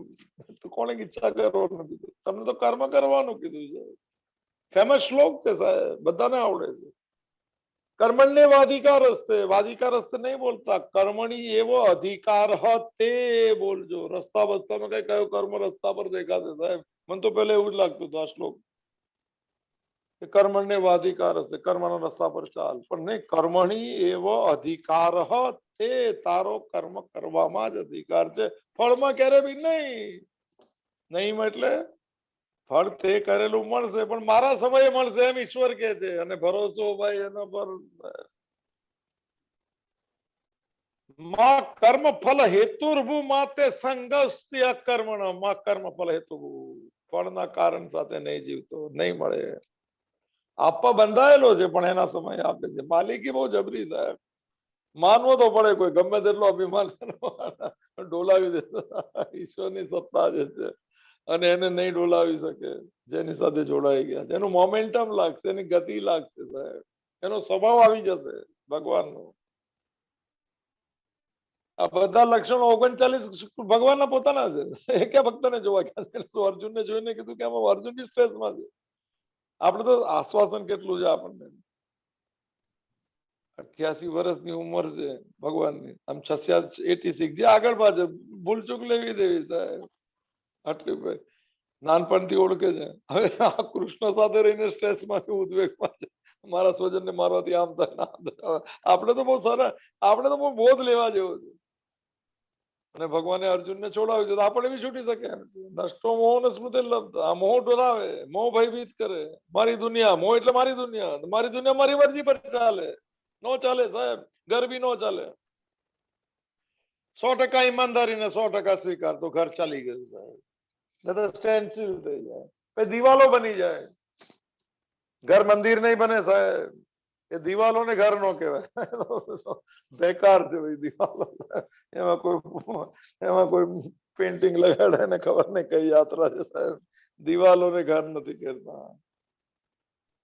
S1: તો કોને ઈચ્છા કરવાનું કીધું? તમને તો કર્મ કરવાનું કીધું છે. ફેમસ શ્લોક છે સાહેબ, બધાને આવડે છે. કર્મણ્ય વાધિકાર હસ્તે, વાધિકાર હસ્તે નહીં બોલતા, કર્મણી એવો અધિકાર તે બોલજો. રસ્તા બસ્તામાં કઈ કયો કર્મ રસ્તા પર દેખાશે સાહેબ? મને તો પહેલા એવું જ લાગતું હતું આ શ્લોક. કર્મણ્ય વાધિકાર હસ્તે, કર્મના રસ્તા પર ચાલ, પણ નહીં, કર્મણી એવો અધિકાર તે, તારો કર્મ કરવામાં જ અધિકાર છે. ફળમાં ક્યારે બી નહીં. નહીં એટલે ફળ તે કરેલું મળશે, પણ મારા સમયે મળશે એમ ઈશ્વર કે છે. અને ભરોસો ભાઈ એના પર. માં કર્મ ફલ હેતુર્ભુ માતે સંગસ્ત્ય કર્મણ. માં કર્મ ફલ હેતુ, ફળના કારણ સાથે નહીં જીવતો, નહીં મળે. આપવા બંધાયેલો છે પણ એના સમય આપે છે. માલિકી બહુ જબરી થાય. માનવો તો પડે, કોઈ ગમે તેટલો અભિમાન ડોલાવી દે. ઈશ્વરની સત્તા જે છે અને એને નહીં ડોલાવી શકે. જેની સાથે જોડાઈ ગયા છે એનું મોમેન્ટમ લાગશે, એની ગતિ લાગશે સાહેબ, એનો સ્વભાવ આવી જશે ભગવાનનો. આ બધા લક્ષણો 39 ભગવાનના પોતાના છે. એકે ભક્તને જોવા ગયા, અર્જુનને જોઈને કીધું કે આમાં અર્જુન બી સ્ટ્રેસમાં છે. આપણે તો આશ્વાસન કેટલું છે આપણને. 88 વર્ષની ઉંમર છે ભગવાનની, આમ 86 જે આગળ પાછળ ભૂલચૂક લેવી દેવી સાહેબ. આટલી નાનપણથી ઓળખે છે. હવે આ કૃષ્ણ સાથે રહીને સ્ટ્રેસમાં છે, ઉદ્વેગમાં છે. મારા સ્વજનને મારવાથી આમ થાય. આપણે તો બહુ સરળ, આપણે તો બહુ બોધ લેવા જેવો છે. અને ભગવાને અર્જુનને છોડાવ્યું છે તો આપણે બી છૂટી શકે એમ છે. નષ્ટો મોહ ને સ્મૃતિ લબ્ધ. આ મોહ ડરાવે, મોહ ભયભીત કરે. મારી દુનિયા, મોહ એટલે મારી દુનિયા, મારી દુનિયા મારી મરજી પર ચાલે. નો ચાલે સાહેબ, ઘર બી નો ચાલે. 100% ઈમાનદારી ને 100% સ્વીકાર તો ઘર ચાલી ગયું સાહેબ. સ્ટેન્ડ સ્ટીલ થઈ જાય, પછી દિવાલો બની જાય. ઘર મંદિર નહીં બને સાહેબ. એ દિવાલો ને ઘર નો કહેવાય. બેકાર છે ભાઈ દિવાલો. એમાં કોઈ પેન્ટિંગ લગાડે ને ખબર નહીં કઈ યાત્રા છે સાહેબ. દિવાલો ને ઘર નથી કરતા.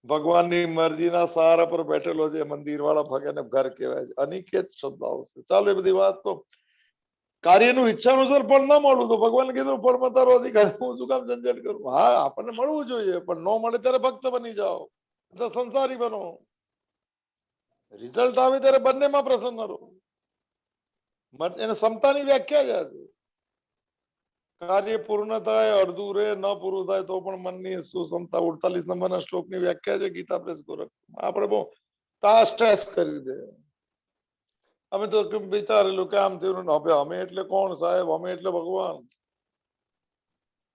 S1: ભગવાનની મરજીના સહારા પર બેઠેલો છે મંદિર વાળા ભગવાન ઘર કહેવાય છે. અનિકેત શબ્દ આવશે. ચાલો એ બધી વાત તો કાર્યનું ઈચ્છાનુસાર ફળ ન મળવું તો ભગવાન કીધું ફળમાં તારો અધિકાર, હું શું કામ ઝંઝટ કરું? હા, આપણને મળવું જોઈએ, પણ ન મળે ત્યારે ભક્ત બની જાઓ, તો સંસારી બનો. રિઝલ્ટ આવે ત્યારે બંનેમાં પ્રસન્ન રહો. એને ક્ષમતાની વ્યાખ્યા જ આ છે. કાર્ય પૂર્ણ થાય, અડધું રે, ન પૂરું થાય તો પણ મનની સુક્ષમતા. 48 નંબરના શ્લોકની વ્યાખ્યા છે ગીતા પ્રેસ ગોરખ. આપણે બહુ સ્ટ્રેસ કરી દે. અમે તો વિચારેલું કે આમ થયું, હવે અમે એટલે કોણ સાહેબ? અમે એટલે ભગવાન.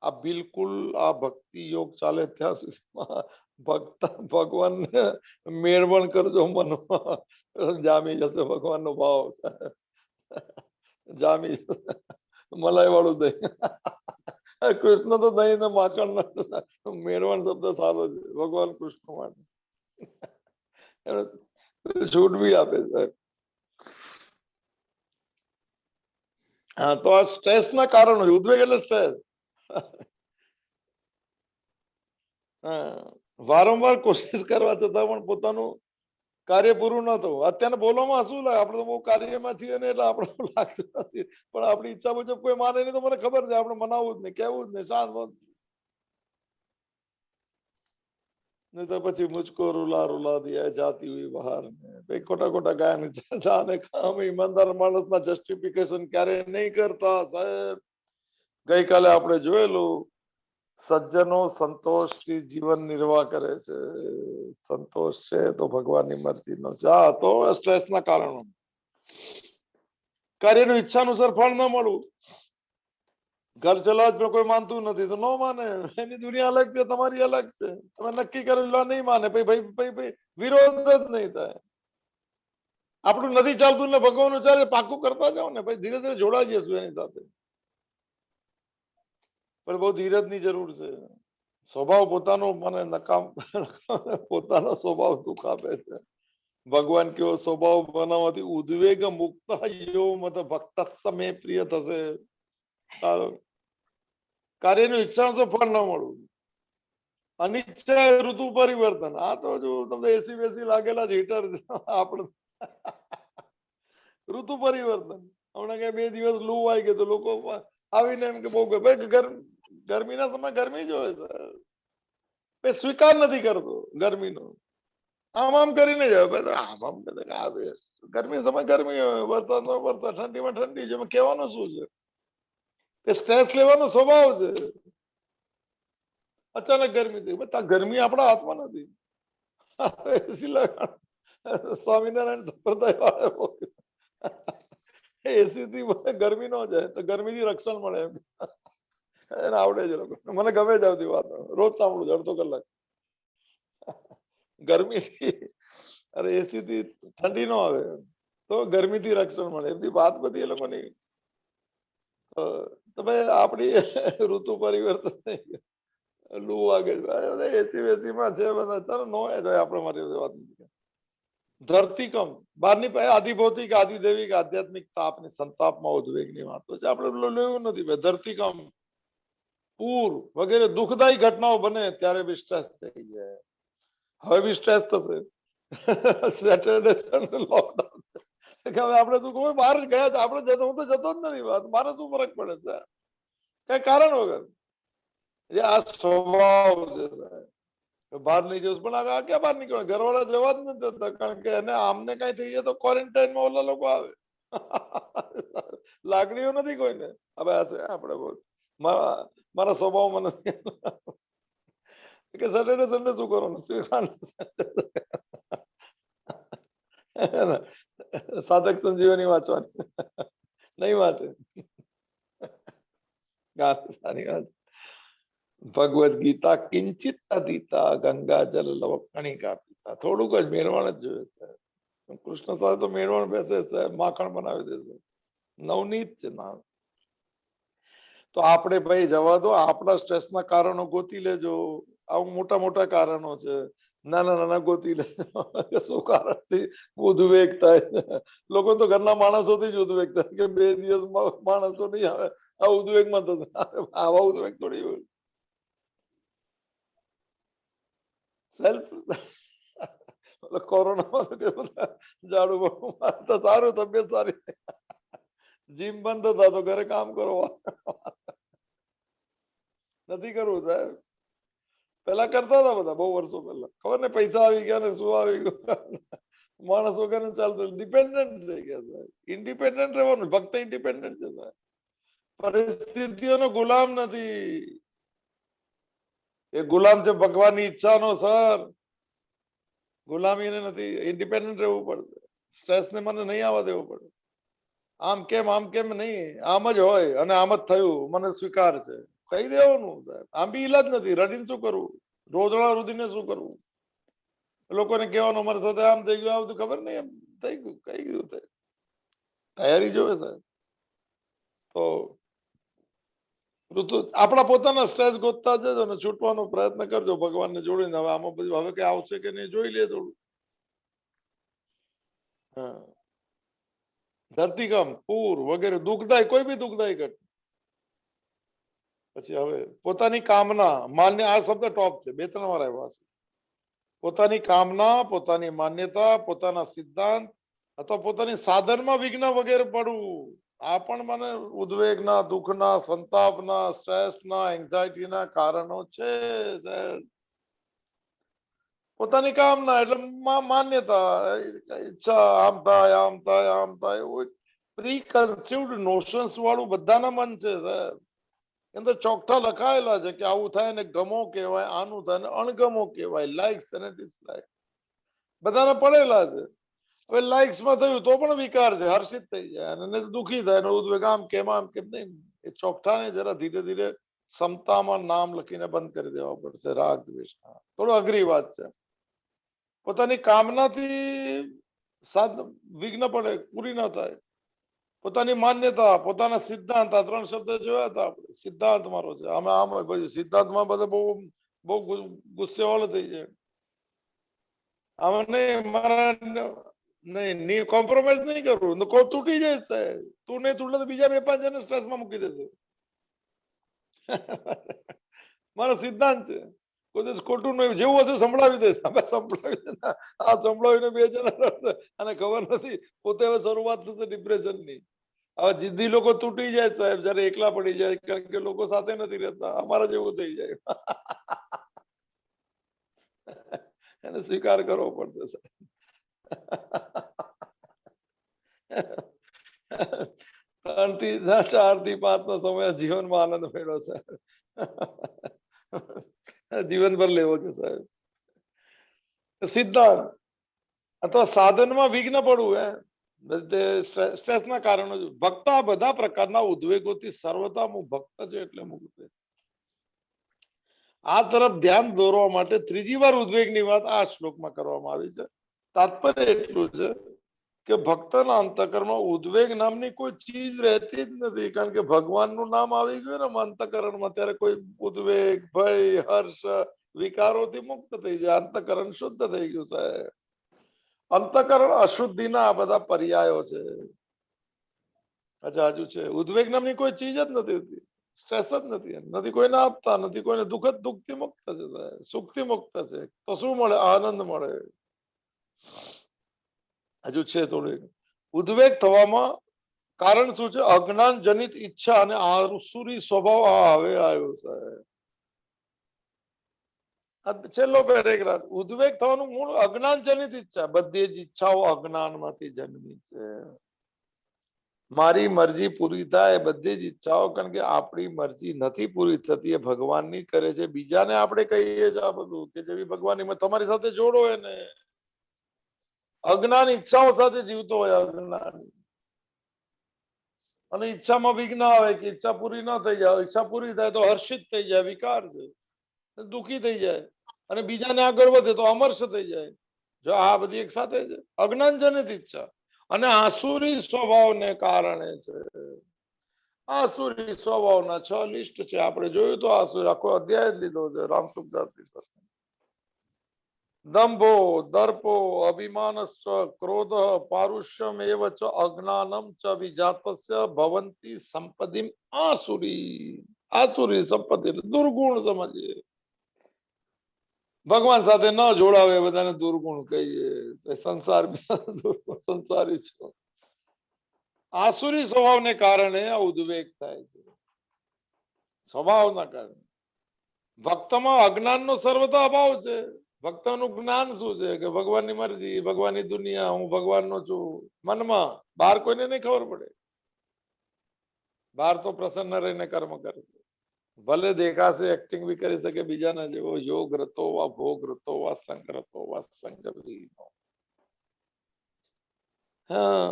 S1: આ બિલકુલ આ ભક્તિ યોગ ચાલે ત્યાં સુધીમાં ભક્ત ભગવાનને મેળવણ કરજો મનમાં, જામી જશે ભગવાનનો ભાવ. જામી મલાઈ વાળું દહીં. કૃષ્ણ તો દહીં ને માખણ, મેળવણ શબ્દ સારો છે ભગવાન કૃષ્ણ માટે. છૂટ બી આપે સાહેબ. હા, તો આ સ્ટ્રેસ ના કારણો, ઉદ્વેગ એટલે સ્ટ્રેસ. વારંવાર કોશિશ કરવા છતાં પણ પોતાનું કાર્ય પૂરું ન થવું. અત્યારે બોલવામાં શું લાગે? આપણે તો બહુ કાર્યમાં છીએ ને એટલે આપણે લાગતું નથી, પણ આપણી ઈચ્છા મુજબ કોઈ માને નહીં તો મને ખબર છે, આપણે મનાવવું જ નહીં, કહેવું જ નહીં, શાંત. नहीं तो પછી मुझको रुला रुला दिया जाती हुई बहार में, ખોટા ખોટા ગાયન જાને કામ. ઈમાનદાર માણસના જસ્ટિફિકેશન ક્યારે નહીં કરતા સાહેબ. ગઈકાલે આપણે જોયેલું, સજ્જનો સંતોષથી જીવન નિર્વાહ કરે છે. સંતોષ છે તો ભગવાનની મરજીનો છે. હા, તો સ્ટ્રેસના કારણો, કાર્યનું ઈચ્છાનુસાર ફળ ન મળવું. ઘર ચલાવ પણ કોઈ માનતું નથી તો ન માને, એની દુનિયા અલગ છે, તમારી અલગ છે. તમે નક્કી કરેલું નહીં માને, ભાઈ વિરોધ જ નહીં થાય. આપણું નથી ચાલતું ને ભગવાનનું ચાલે, પાકું કરતા જાઓ ને ભાઈ, ધીરે ધીરે જોડાઈ જશું એની સાથે. પણ બહુ ધીરજની જરૂર છે. સ્વભાવ પોતાનો મને નકામ, પોતાનો સ્વભાવ દુઃખ આપે છે. ભગવાન કેવો સ્વભાવ બનાવવાથી ઉદ્વેગ મુક્ત યો મત ભક્ત સમય પ્રિય થશે. કાર્યનું ઈચ્છા ફળ ન મળવું. અનિચ્છા ઋતુ પરિવર્તન. આ તો જો તમને એસી બેસી લાગેલા જ હીટર આપણે. ઋતુ પરિવર્તન. હમણાં કઈ 2 દિવસ લૂ આવી ગયો તો લોકો આવીને એમ કે બહુ ગરમીના સમય ગરમી જ હોય છે, સ્વીકાર નથી કરતો ગરમીનો. આમ આમ કરીને જાય, આમ ગરમી સમય ગરમી હોય, વરસાદનો વરસાદ, ઠંડીમાં ઠંડી છે. કહેવાનું શું છે? સ્ટ્રેસ લેવાનો સ્વભાવ છે. અચાનક ગરમી થઈ, ગરમી આપણા હાથમાં નથી. સ્વામિનારાયણ સંપ્રદાય એસી થી ગરમી ન જાય તો ગરમીથી રક્ષણ મળે એમ. એને આવડે છે લોકો. મને ગમે જ આવતી વાત, રોજ સાંભળું છું અડધો કલાક. ગરમી, અરે એસી થી ઠંડી ન આવે તો ગરમીથી રક્ષણ મળે, એમની વાત બધી એ લોકોની. તો ભાઈ આપણી ઋતુ પરિવર્તન થઈ ગયું, લૂ વાગે એસી વેસી છે બધા. ચાલો નો જાય આપણે મારી વાત. ધરતીકંપ, બહારની આદિભૌતિક, આદિદેવિક, આધ્યાત્મિક તાપની સંતાપમાં ઉદ્વેગની વાતો છે. આપણે લેવું નથી. ધરતીકંપ, પૂર વગેરે દુઃખદાયી ઘટનાઓ બને ત્યારે બી સ્ટ્રેસ થઈ જાય. હવે બી સ્ટ્રેસ થશે. સેટરડે સન્ડે લોકડાઉન, આપણે શું કોઈ બહાર ગયા હતા, આપણે જતો, હું તો જતો જ નથી. મારે શું ફરક પડે છે? કઈ કારણ વગર. આ સ્વભાવ છે સાહેબ. બહાર નહીં જવું, પણ હવે આ ક્યાં બહાર નીકળે? ઘરવાળા જવા જ નથી દેતા, કારણ કે એને આમને કઈ થઈ જાય તો ક્વોરન્ટાઇનમાં ઓલા લોકો આવે. લાગણીઓ નથી કોઈને. હવે આપણે મારા સ્વભાવમાં નથી કે સેટરડે સન્ડે શું કરવાનું? સાધક સંજીવની વાંચવાની નહીં વાંચે. સારી વાત. ભગવદ ગીતા કિંચિત અધીતા, ગંગા જલ લવ કણિકા પીતા. થોડુંક જ મેળવણ જ જોઈએ. કૃષ્ણ સાથે તો મેળવણ બેસે છે, માખણ બનાવી દેશે. નવનીત છે નામ. તો આપણે ભાઈ જવા દો. આપણા સ્ટ્રેસના કારણો ગોતી લેજો. આવું મોટા મોટા કારણો છે, નાના નાના ગોતી લેજો. શું કારણથી ઉદ્વેગ થાય? લોકો તો ઘરના માણસોથી જ ઉદ્વેગ થાય કે 2 દિવસમાં માણસો નહીં આવે, આ ઉદ્વેગમાં થશે. આવા ઉદ્વેગ થોડી હોય. કોરોના ઝાડુ તો સારું, તબિયત સારી. જીમ બંધ હતા તો ઘરે કામ કરો નથી કરવું સાહેબ. પેલા કરતા હતા બધા બહુ વર્ષો પહેલા, ખબર ને પૈસા આવી ગયા ને શું આવી ગયું માણસ વગર ચાલતું, ડિપેન્ડન્ટ થઈ ગયા સાહેબ. ઇન્ડિપેન્ડન્ટ રહેવાનું, ભક્ત ઇન્ડિપેન્ડન્ટ છે સાહેબ, પરિસ્થિતિઓનો ગુલામ નથી. એ ગુલામ છે ભગવાનની ઈચ્છાનો સર, ગુલામીને નથી. ઇન્ડિપેન્ડન્ટ રહેવું પડશે, સ્ટ્રેસ ને મને નહીં આવવા દેવું પડે. આમ કેમ નહીં, આમ જ હોય અને આમ જ થયું, મને સ્વીકાર છે કહી દેવાનું સાહેબ. આમ બી ઈલાજ નથી, રડીને શું કરવું, રોદડા રુદીને શું કરવું. લોકોને કહેવાનું મારી સાથે આમ થઈ ગયું, આ બધું ખબર નહીં, એમ થઈ ગયું, કઈ ગયું થાય. તૈયારી જોવે સાહેબ. તો ઋતુ આપણા પોતાના સ્ટ્રેસ ગોતતા જજો ને છૂટવાનો પ્રયત્ન કરજો ભગવાનને જોડીને. હવે આમાં બધું હવે કઈ આવશે કે નહીં જોઈ લે થોડું. હા, ધરતીકંપ, પૂર વગેરે દુઃખદાયી, કોઈ બી દુઃખદાયી ઘટના. પછી હવે પોતાની કામના માન્ય, આ શબ્દ ટોપ છે, 2-3 વાર આવ્યા છે. પોતાની કામના, પોતાની માન્યતા, પોતાના સિદ્ધાંત અથવા પોતાની સાધનમાં વિઘ્ન વગેરે પડવું, આ પણ મને ઉદ્વેગના, દુઃખના, સંતાપના, સ્ટ્રેસના, એન્ઝાયટીના કારણો છે. પોતાની કામના એટલે માન્યતા, ઈચ્છા, આમ થાય આમ થાય આમ થાય, એવું પ્રી કન્સીવ્ડ નોશન્સ વાળું બધાના મન છે સાહેબ. અંદર ચોકઠા લખાયેલા છે કે આવું થાય ને ગમો કહેવાય, આનું થાય ને અણગમો કહેવાય, લાઇક્સ અને ડિસલાઇક બધાને પડેલા છે. હવે લાઇક્સમાં થયું તો પણ વિકાર છે, હર્ષિત થઈ જાય અને દુઃખી થાય ને ઉદ્વેગ, આમ કેમ નહીં. એ ચોકઠાને જરા ધીરે ધીરે સમતામાં નામ લખીને બંધ કરી દેવા પડશે. રાગ દ્વેષના થોડું અઘરી વાત છે. પોતાની કામનાથી વિઘ્ન પડે, પૂરી ના થાય. પોતાની માન્યતા, પોતાના સિદ્ધાંત, આ 3 શબ્દ જોયા હતા આપણે. સિદ્ધાંત મારો છે, આમ સિદ્ધાંતમાં બધા બહુ ગુસ્સે વાળો થઈ જાય. આમાં નહીં, મારા નહીં કોમ્પ્રોમાઇઝ નહીં કરવું, તૂટી જાય સાહેબ. તું નહીં તૂટલે તો બીજા 2-5 જણને સ્ટ્રેસમાં મૂકી દેશે. મારો સિદ્ધાંત છે, કોઈ દિવસ ખોટું નહીં, જેવું હશે સંભળાવી દે, સંભળાવી દે. આ સંભળાવીને 2 જણા અને ખબર નથી પોતે હવે શરૂઆત થશે ડિપ્રેશનની. હવે જિદ્દી લોકો તૂટી જાય સાહેબ જયારે એકલા પડી જાય, કારણ કે લોકો સાથે નથી રહેતા. અમારા જેવું થઈ જાય. એને સ્વીકાર કરવો પડશે સાહેબ. 3 થી 4 થી 5 નો સમય જીવનમાં આનંદ મેળવો સાહેબ. જીવનભર લેવો છે સાહેબ. સિદ્ધાંત અથવા સાધનમાં વિઘ્ન પડવું, સ્ટ્રેસના કારણો. ભક્ત આ બધા પ્રકારના ઉદ્વેગોથી સર્વતા ભક્ત છે એટલે મુક્ત. આ તરફ ધ્યાન દોરવા માટે 3જી વાર ઉદ્વેગની વાત આ શ્લોકમાં કરવામાં આવી છે. તાત્પર્ય એટલું છે કે ભક્તના અંતઃકરણમાં ઉદ્વેગ નામની કોઈ ચીજ રહેતી જ નથી, કારણ કે ભગવાનનું નામ આવી ગયું ને અંતઃકરણમાં, ત્યારે કોઈ ઉદ્વેગ, ભય, હર્ષ, વિકારોથી મુક્ત થઈ જાય, અંતઃકરણ શુદ્ધ થઈ ગયું સાહેબ. અંતઃકરણ અશુદ્ધિના આ બધા પર્યાયો છે. અચ્છા, હજુ છે ઉદ્વેગ નામની કોઈ ચીજ જ નથી, સ્ટ્રેસ જ નથી કોઈને આપતા, નથી કોઈને દુઃખથી મુક્ત છે, સુખથી મુક્ત છે. તો શું મળે? આનંદ મળે. હજુ છે થોડું. ઉદ્વેગ થવામાં કારણ શું છે? અજ્ઞાન જનિત ઈચ્છા અને આસુરી સ્વભાવ. હવે આવ્યો સાહેબ છેલ્લો પેરેગ્રાફ. ઉદ્વેગ થવાનું મૂળ અજ્ઞાન જનિત ઈચ્છા. બધી જ ઈચ્છાઓ અજ્ઞાનમાંથી જન્મી છે. મારી મરજી પૂરી થાય બધી જ ઈચ્છાઓ, કારણ કે આપણી મરજી નથી પૂરી થતી, એ ભગવાનની કરે છે. બીજાને આપણે કહીએ છીએ આ બધું કે જેવી ભગવાનની તમારી સાથે જોડો એને. અજ્ઞાન ઈચ્છાઓ સાથે જીવતો હોય, અજ્ઞાન. અને ઈચ્છામાં વિઘ્ન આવે કે ઈચ્છા પૂરી ન થઈ જાય. ઈચ્છા પૂરી થાય તો હર્ષિત થઈ જાય, વિકાર છે, દુઃખી થઈ જાય, અને બીજાને આગળ વધે તો અમર્ષ થઈ જાય. જો આ બધી એક સાથે છે, અજ્ઞાન જનિત ઈચ્છા અને આસુરી સ્વભાવને કારણે છે. આસુરી સ્વભાવના 6 લિસ્ટ છે, આપણે જોયું તો આસુરી આખો અધ્યાય જ લીધો છે રામસુખદાસ. દંભો, દર્પો, અભિમાનશ્ચ, ક્રોધ, પારુષ્યમ એવ ચ અજ્ઞાનમ ચ વિજાતસ્ય ભવંતી સંપત્તિમ આસુરી. આસુરી સંપત્તિ એટલે દુર્ગુણ સમજીએ. ભગવાન સાથે ન જોડાવે બધાને દુર્ગુણ કહીએ. સંસારી છો. આસુરી સ્વભાવને કારણે આ ઉદ્વેગ થાય છે, સ્વભાવના કારણે. ભક્તમાં અજ્ઞાનનો સર્વથા અભાવ છે. ભક્તનું જ્ઞાન શું છે કે ભગવાનની મરજી, ભગવાનની દુનિયા, હું ભગવાનનો છું મનમાં. બહાર કોઈને નહીં ખબર પડે. બહાર તો પ્રસન્ન રહીને કર્મ કરશે, ભલે દેખાશે, એક્ટિંગ બી કરી શકે બીજાના જેવો, યોગ રતો વા ભોગ રતો વા સંગ રતો વા સંગ. હા,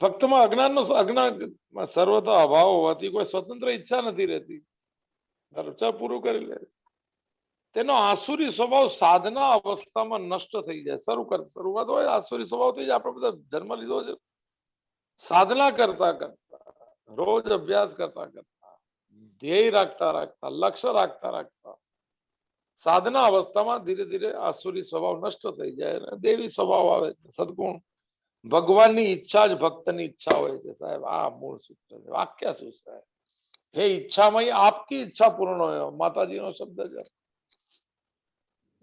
S1: ભક્તમાં અજ્ઞાનનો સર્વથા અભાવ હોવાથી કોઈ સ્વતંત્ર ઈચ્છા નથી રહેતી. પૂરું કરી લે. તેનો આસુરી સ્વભાવ સાધના અવસ્થામાં નષ્ટ થઈ જાય. શરૂઆત હોય આસુરી સ્વભાવ થઈ જાય. આપણે બધા જન્મ લીધો છે સાધના કરતા કરતા, રોજ અભ્યાસ કરતા કરતા, ધ્યેય રાખતા રાખતા, લક્ષ્ય રાખતા રાખતા સાધના અવસ્થામાં ધીરે ધીરે આસુરી સ્વભાવ નષ્ટ થઈ જાય અને દેવી સ્વભાવ આવે છે, સદગુણ. ભગવાનની ઈચ્છા જ ભક્તની ઈચ્છા હોય છે સાહેબ. આ મૂળ સૂત્ર છે. વાક્ય શું સાહેબ? હે ઈચ્છામય આપકી ઈચ્છા પૂર્ણ હોય, માતાજીનો શબ્દ છે.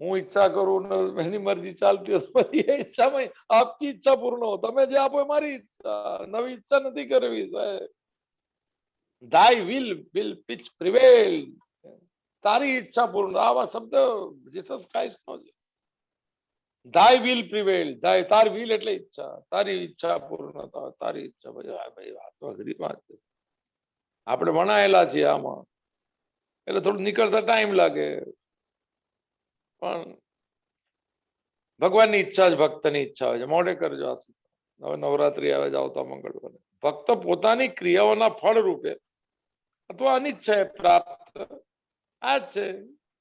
S1: હું ઈચ્છા કરું ને એની મરજી ચાલતી હોય, એ ઈચ્છામય આપકી ઈચ્છા પૂર્ણ હો. તમે જે આપો એ મારી ઈચ્છા, નવી ઈચ્છા નથી કરવી સાહેબ. Thy will which prevail. તારી ઈચ્છા પૂર્ણ. આવા શબ્દ જીસસ ક્રાઇસ્ટ નો છે. Thy will prevail. તારી will એટલે ઈચ્છા, તારી ઈચ્છા પૂર્ણ થાય, તારી ઈચ્છા. ભાઈ વાત તો અઘરી વાત છે. આપણે ભણાયેલા છીએ આમાં, એટલે થોડું નીકળતા ટાઈમ લાગે, પણ ભગવાનની ઈચ્છા જ ભક્તની ઈચ્છા હોય છે. મોડે કરજો આ સૂત્ર. હવે નવરાત્રી આવે છે આવતા મંગળવારે. ભક્ત પોતાની ક્રિયાઓના ફળ રૂપે અથવા અનિચ્છાએ પ્રાપ્ત, આ જ છે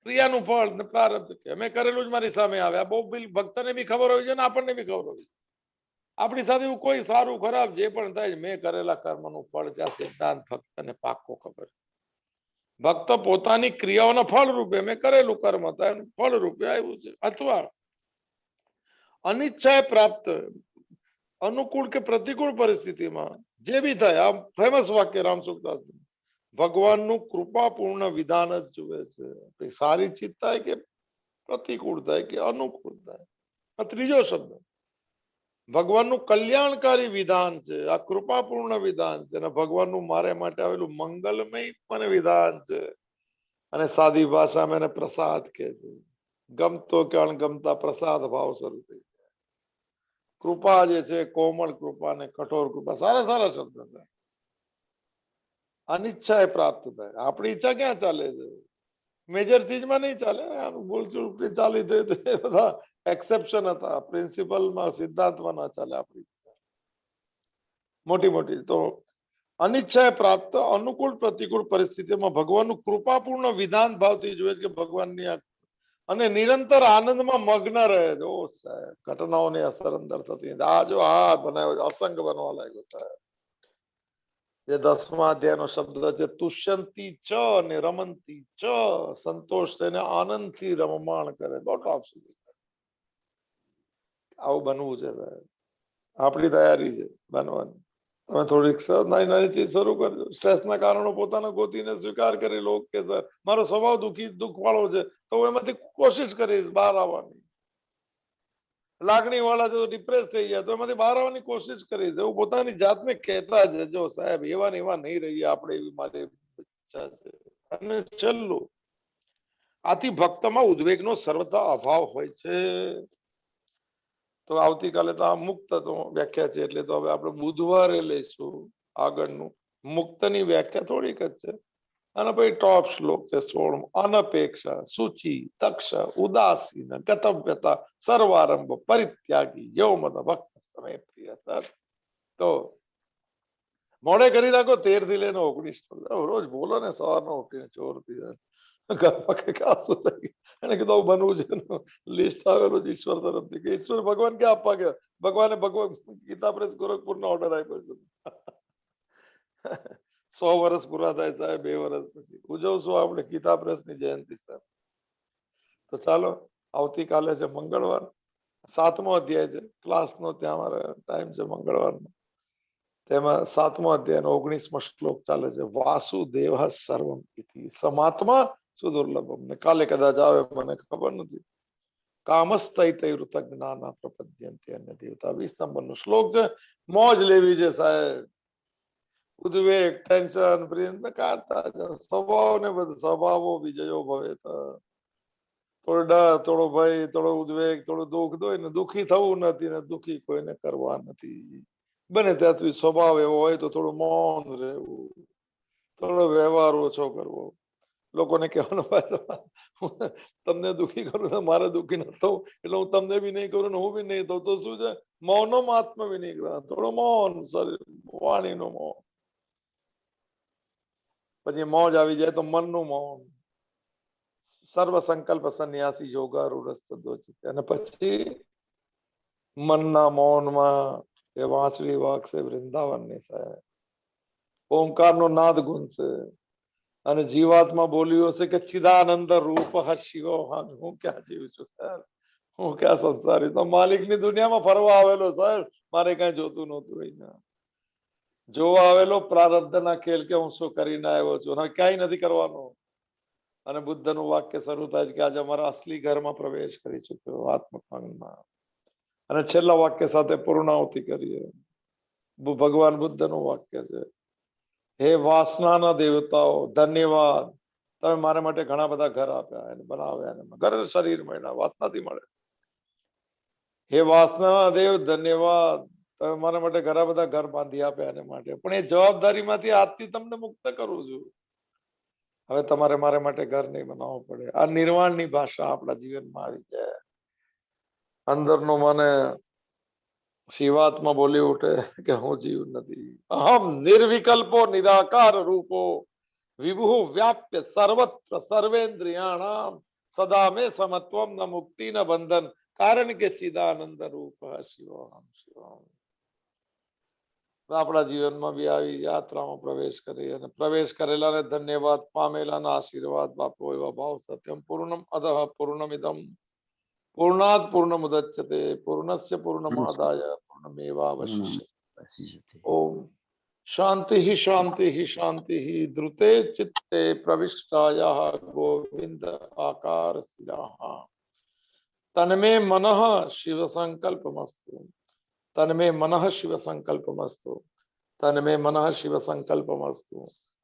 S1: ક્રિયાનું ફળ ને પ્રારબ્ધ. કે મેં કરેલું જ મારી સામે આવે. આ બહુ ભક્તને બી ખબર હોય છે ને આપણને બી ખબર હોય છે. આપણી સાથે કોઈ સારું ખરાબ જે પણ થાય, મેં કરેલા કર્મનું ફળ છે. આ સિદ્ધાંત ભક્તને પાક્કો ખબર. ભક્ત પોતાની ક્રિયાઓના ફળ રૂપે, મેં કરેલું કર્મ હતા એનું ફળ રૂપે આવ્યું છે, અથવા અનિચ્છાએ પ્રાપ્ત અનુકૂળ કે પ્રતિકૂળ પરિસ્થિતિમાં જે બી થાય. આ ફેમસ વાક્ય રામ સુખદાસ, ભગવાનનું કૃપાપૂર્ણ વિધાન જ જુએ છે. સારી ચીજ થાય કે પ્રતિકૂળ થાય કે અનુકૂળ થાય. આ ત્રીજો શબ્દ ભગવાનનું કલ્યાણકારી વિધાન છે. આ કૃપાપૂર્ણ વિધાન છે અને ભગવાનનું મારે માટે આવેલું મંગલમય પણ વિધાન છે. અને સાદી ભાષામાં એને પ્રસાદ કહે છે. ગમતો કે અણગમતા પ્રસાદ ભાવ શરૂ થઈ જાય. કૃપા જે છે, કોમળ કૃપા ને કઠોર કૃપા, સારા સારા શબ્દ છે. અનિચ્છા એ પ્રાપ્ત થાય. આપણી ઈચ્છા ક્યાં ચાલે છે? મેજર ચીજમાં નહીં ચાલે. ભૂલચૂક ચાલી તે બધા એક્સેપ્શન હતા. પ્રિન્સિપલમાં, સિદ્ધાંતમાં ના ચાલે આપણી ઈચ્છા મોટી મોટી. તો અનિચ્છાએ પ્રાપ્ત અનુકૂળ પ્રતિકૂળ પરિસ્થિતિમાં ભગવાનનું કૃપાપૂર્ણ વિધાન ભાવથી જોઈએ કે ભગવાનની અને નિરંતર આનંદમાં મગ્ન રહે છે. ઓ સાહેબ, ઘટનાઓની અસર અંદર થતી. આ જો આ બનાવ્યો અસંગ બનવા લાગ્યો સાહેબ. જે 10મા અધ્યાયનો શબ્દ છે તુષ્યંતી ચ અને રમંતી ચ, સંતોષ થઈને આનંદથી રમમાણ કરે. બહુ ટોપ સુધી આવું બનવું છે સાહેબ. આપણી તૈયારી છે બનવાની. તમે થોડીક નાની નાની ચીજ શરૂ કરજો. સ્ટ્રેસના કારણો પોતાના ગોતીને સ્વીકાર કરી લો કે સર મારો સ્વભાવ દુઃખ વાળો છે, તો હું એમાંથી કોશિશ કરીશ બહાર આવવાની. લાગણી વાળા જો ડિપ્રેસ થઈ જાય તો એમાંથી બહાર આવવાની કોશિશ કરીશ. એવું પોતાની જાતને કહેતા જજો સાહેબ. એવા ને એવા નહીં રહીએ આપણે, એવી મારી ઈચ્છા છે. અને છેલ્લું, આથી ભક્તમાં ઉદ્વેગનો સર્વથા અભાવ હોય છે. તો આવતીકાલે તો આ મુક્ત તો વ્યાખ્યા છે, એટલે તો હવે આપણે બુધવારે લઈશું આગળનું. મુક્તની વ્યાખ્યા થોડીક જ છે. અને પછી ટોપ શ્લોક છે 16. અનપેક્ષા શુચિ તક્ષ ઉદાસીન ગતવ્યતા સર્વારંભ પરિત્યાગી યો મદ ભક્ત સમય પ્રિય. સર તો મોડે કરી રાખો 13 થી લઈને 19. રોજ બોલો ને સવારમાં ઉઠીને ચોરથી એને કીધું બનવું છે. લિસ્ટ આવેલું છે ઈશ્વર તરફથી કે ઈશ્વર ભગવાન ક્યાં આપવા ગયા? ભગવાને ગીતા પ્રેસ ગોરખપુરનો ઓર્ડર આપ્યો છે. 100 વર્ષ પૂરા થાય સાહેબ 2 વર્ષ પછી ઉજવશું આપણે ગીતા પ્રેસની જયંતિ સાહેબ. તો ચાલો, આવતીકાલે છે મંગળવાર, 7મો અધ્યાય છે. ક્લાસનો ત્યાં અમારે ટાઈમ છે મંગળવારનો. તેમાં 7મો અધ્યાયનો 19મો શ્લોક ચાલે છે. વાસુદેવ સર્વમ ઇતિ સમાત્મા સુદુર્લભમ. ને કાલે કદાચ આવે, મને ખબર નથી. કામસ્તૈતૈરુત જ્ઞાન પ્રપદ્યંતે અન્ય દેવતા. 20 નંબરનો શ્લોક છે. મોજ લેવી છે સાહેબ. ઉદ્વેગ ટેન્શન પ્રિયંત કાઢતા જાઓ. સ્વભાવ ને બધું સ્વભાવો વિજયો ભવે. થોડો ડર, થોડો ભય, થોડો ઉદ્વેગ, થોડો દુઃખ દો ને દુઃખી થવું નથી ને દુઃખી કોઈને કરવા નથી. બને ત્યાં સુધી સ્વભાવ એવો હોય તો થોડું મૌન રહેવું, થોડો વ્યવહાર ઓછો કરવો. લોકોને કહેવાનું તમને દુઃખી કરું તો મારે દુઃખી ન થવું એટલે હું તમને બી નહીં કરું ને હું બી નહીં થઉં તો શું છે? મૌનો આત્મ વિનિગ્રહ. થોડો મૌન, શરીર વાણીનો મૌન. પછી મોજ આવી જાય તો મનનું મૌન. સર્વ સંકલ્પ સંન્યાસી યોગારૂઢ. અને પછી મનના મૌનમાં એ વાંસળી વાગશે વૃંદાવનની સાહેબ. ઓમકારનો નાદ ગુંજશે અને જીવાત્મા બોલ્યું હશે કે ચિદાનંદ રૂપ શિવો. હું ક્યાં જીવ છું સાહેબ, હું ક્યાં સંસારી? તો માલિકની દુનિયામાં ફરવા આવેલો સાહેબ, મારે કઈ જોતું નહોતું. અહીંયા જોવા આવેલો પ્રારબ્ધના ખેલ કે હું શું કરીને આવ્યો છું, હવે ક્યાંય નથી કરવાનું. અને બુદ્ધનું વાક્ય શરૂ થાય છે કે આજે અમારા અસલી ઘરમાં પ્રવેશ કરી ચુક્યો આત્મભંગમાં. અને છેલ્લા વાક્ય સાથે પૂર્ણાહુતિ કરીએ. ભગવાન બુદ્ધનું વાક્ય છે, હે વાસનાના દેવતાઓ ધન્યવાદ, તમે મારા માટે ઘણા બધા ઘર આપ્યા, એને બનાવ્યા, એને ઘર શરીર મળ્યા, વાસનાથી મળે. હે વાસના દેવ ધન્યવાદ, તમે મારા માટે ઘણા બધા ઘર બાંધી આપ્યા એને માટે. પણ એ જવાબદારીમાંથી આજથી તમને મુક્ત કરું છું. હવે તમારે મારા માટે ઘર નહીં બનાવવું પડે. આ નિર્વાણની ભાષા આપણા જીવનમાં આવી જાય. અંદરનો મને શિવાત્મા બોલી ઉઠે કે હું જીવ નથી. અહમ નિર્વિકલ્પો નિરાકાર રૂપો વિભુ વ્યાપ્ય સર્વત્ર સર્વેન્દ્રિયાણામ સદા મે સમત્વમ ન મુક્તિ ન બંધન કારણ કે ચિદાનંદ રૂપ શિવમ શિવમ. આપણા જીવનમાં બી આવી યાત્રામાં પ્રવેશ કરી અને પ્રવેશ કરેલાને ધન્યવાદ, પામેલાના આશીર્વાદ બાપો. એવા ભાવ સત્યમ પૂર્ણમ અધઃ પૂર્ણમિદમ પૂર્ણાત પૂર્ણમુદચ્યતે પૂર્ણસ્ય પૂર્ણમાદાય પૂર્ણમેવાવશિષ્યતે. ઓમ શાંતિ શાંતિ શાંતિ. ધૃતે ચિત્તે પ્રવિષ્ટાયાઃ ગોવિંદ આકાર સ્થિરાઃ. તન્મે મનઃ શિવ સંકલ્પમસ્તુ. તન્મે મનઃ શિવ સંકલ્પમસ્તુ. તન્મે મનઃ શિવ સંકલ્પમસ્તુ.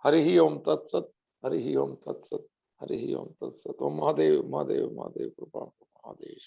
S1: હરિ ઓમ તત્સત. હરિ ઓમ તત્સત. હરિ ઓમ તત્સત. ઓમ મહાદેવ મહાદેવ મહાદેવ કૃપા મહાદેવ.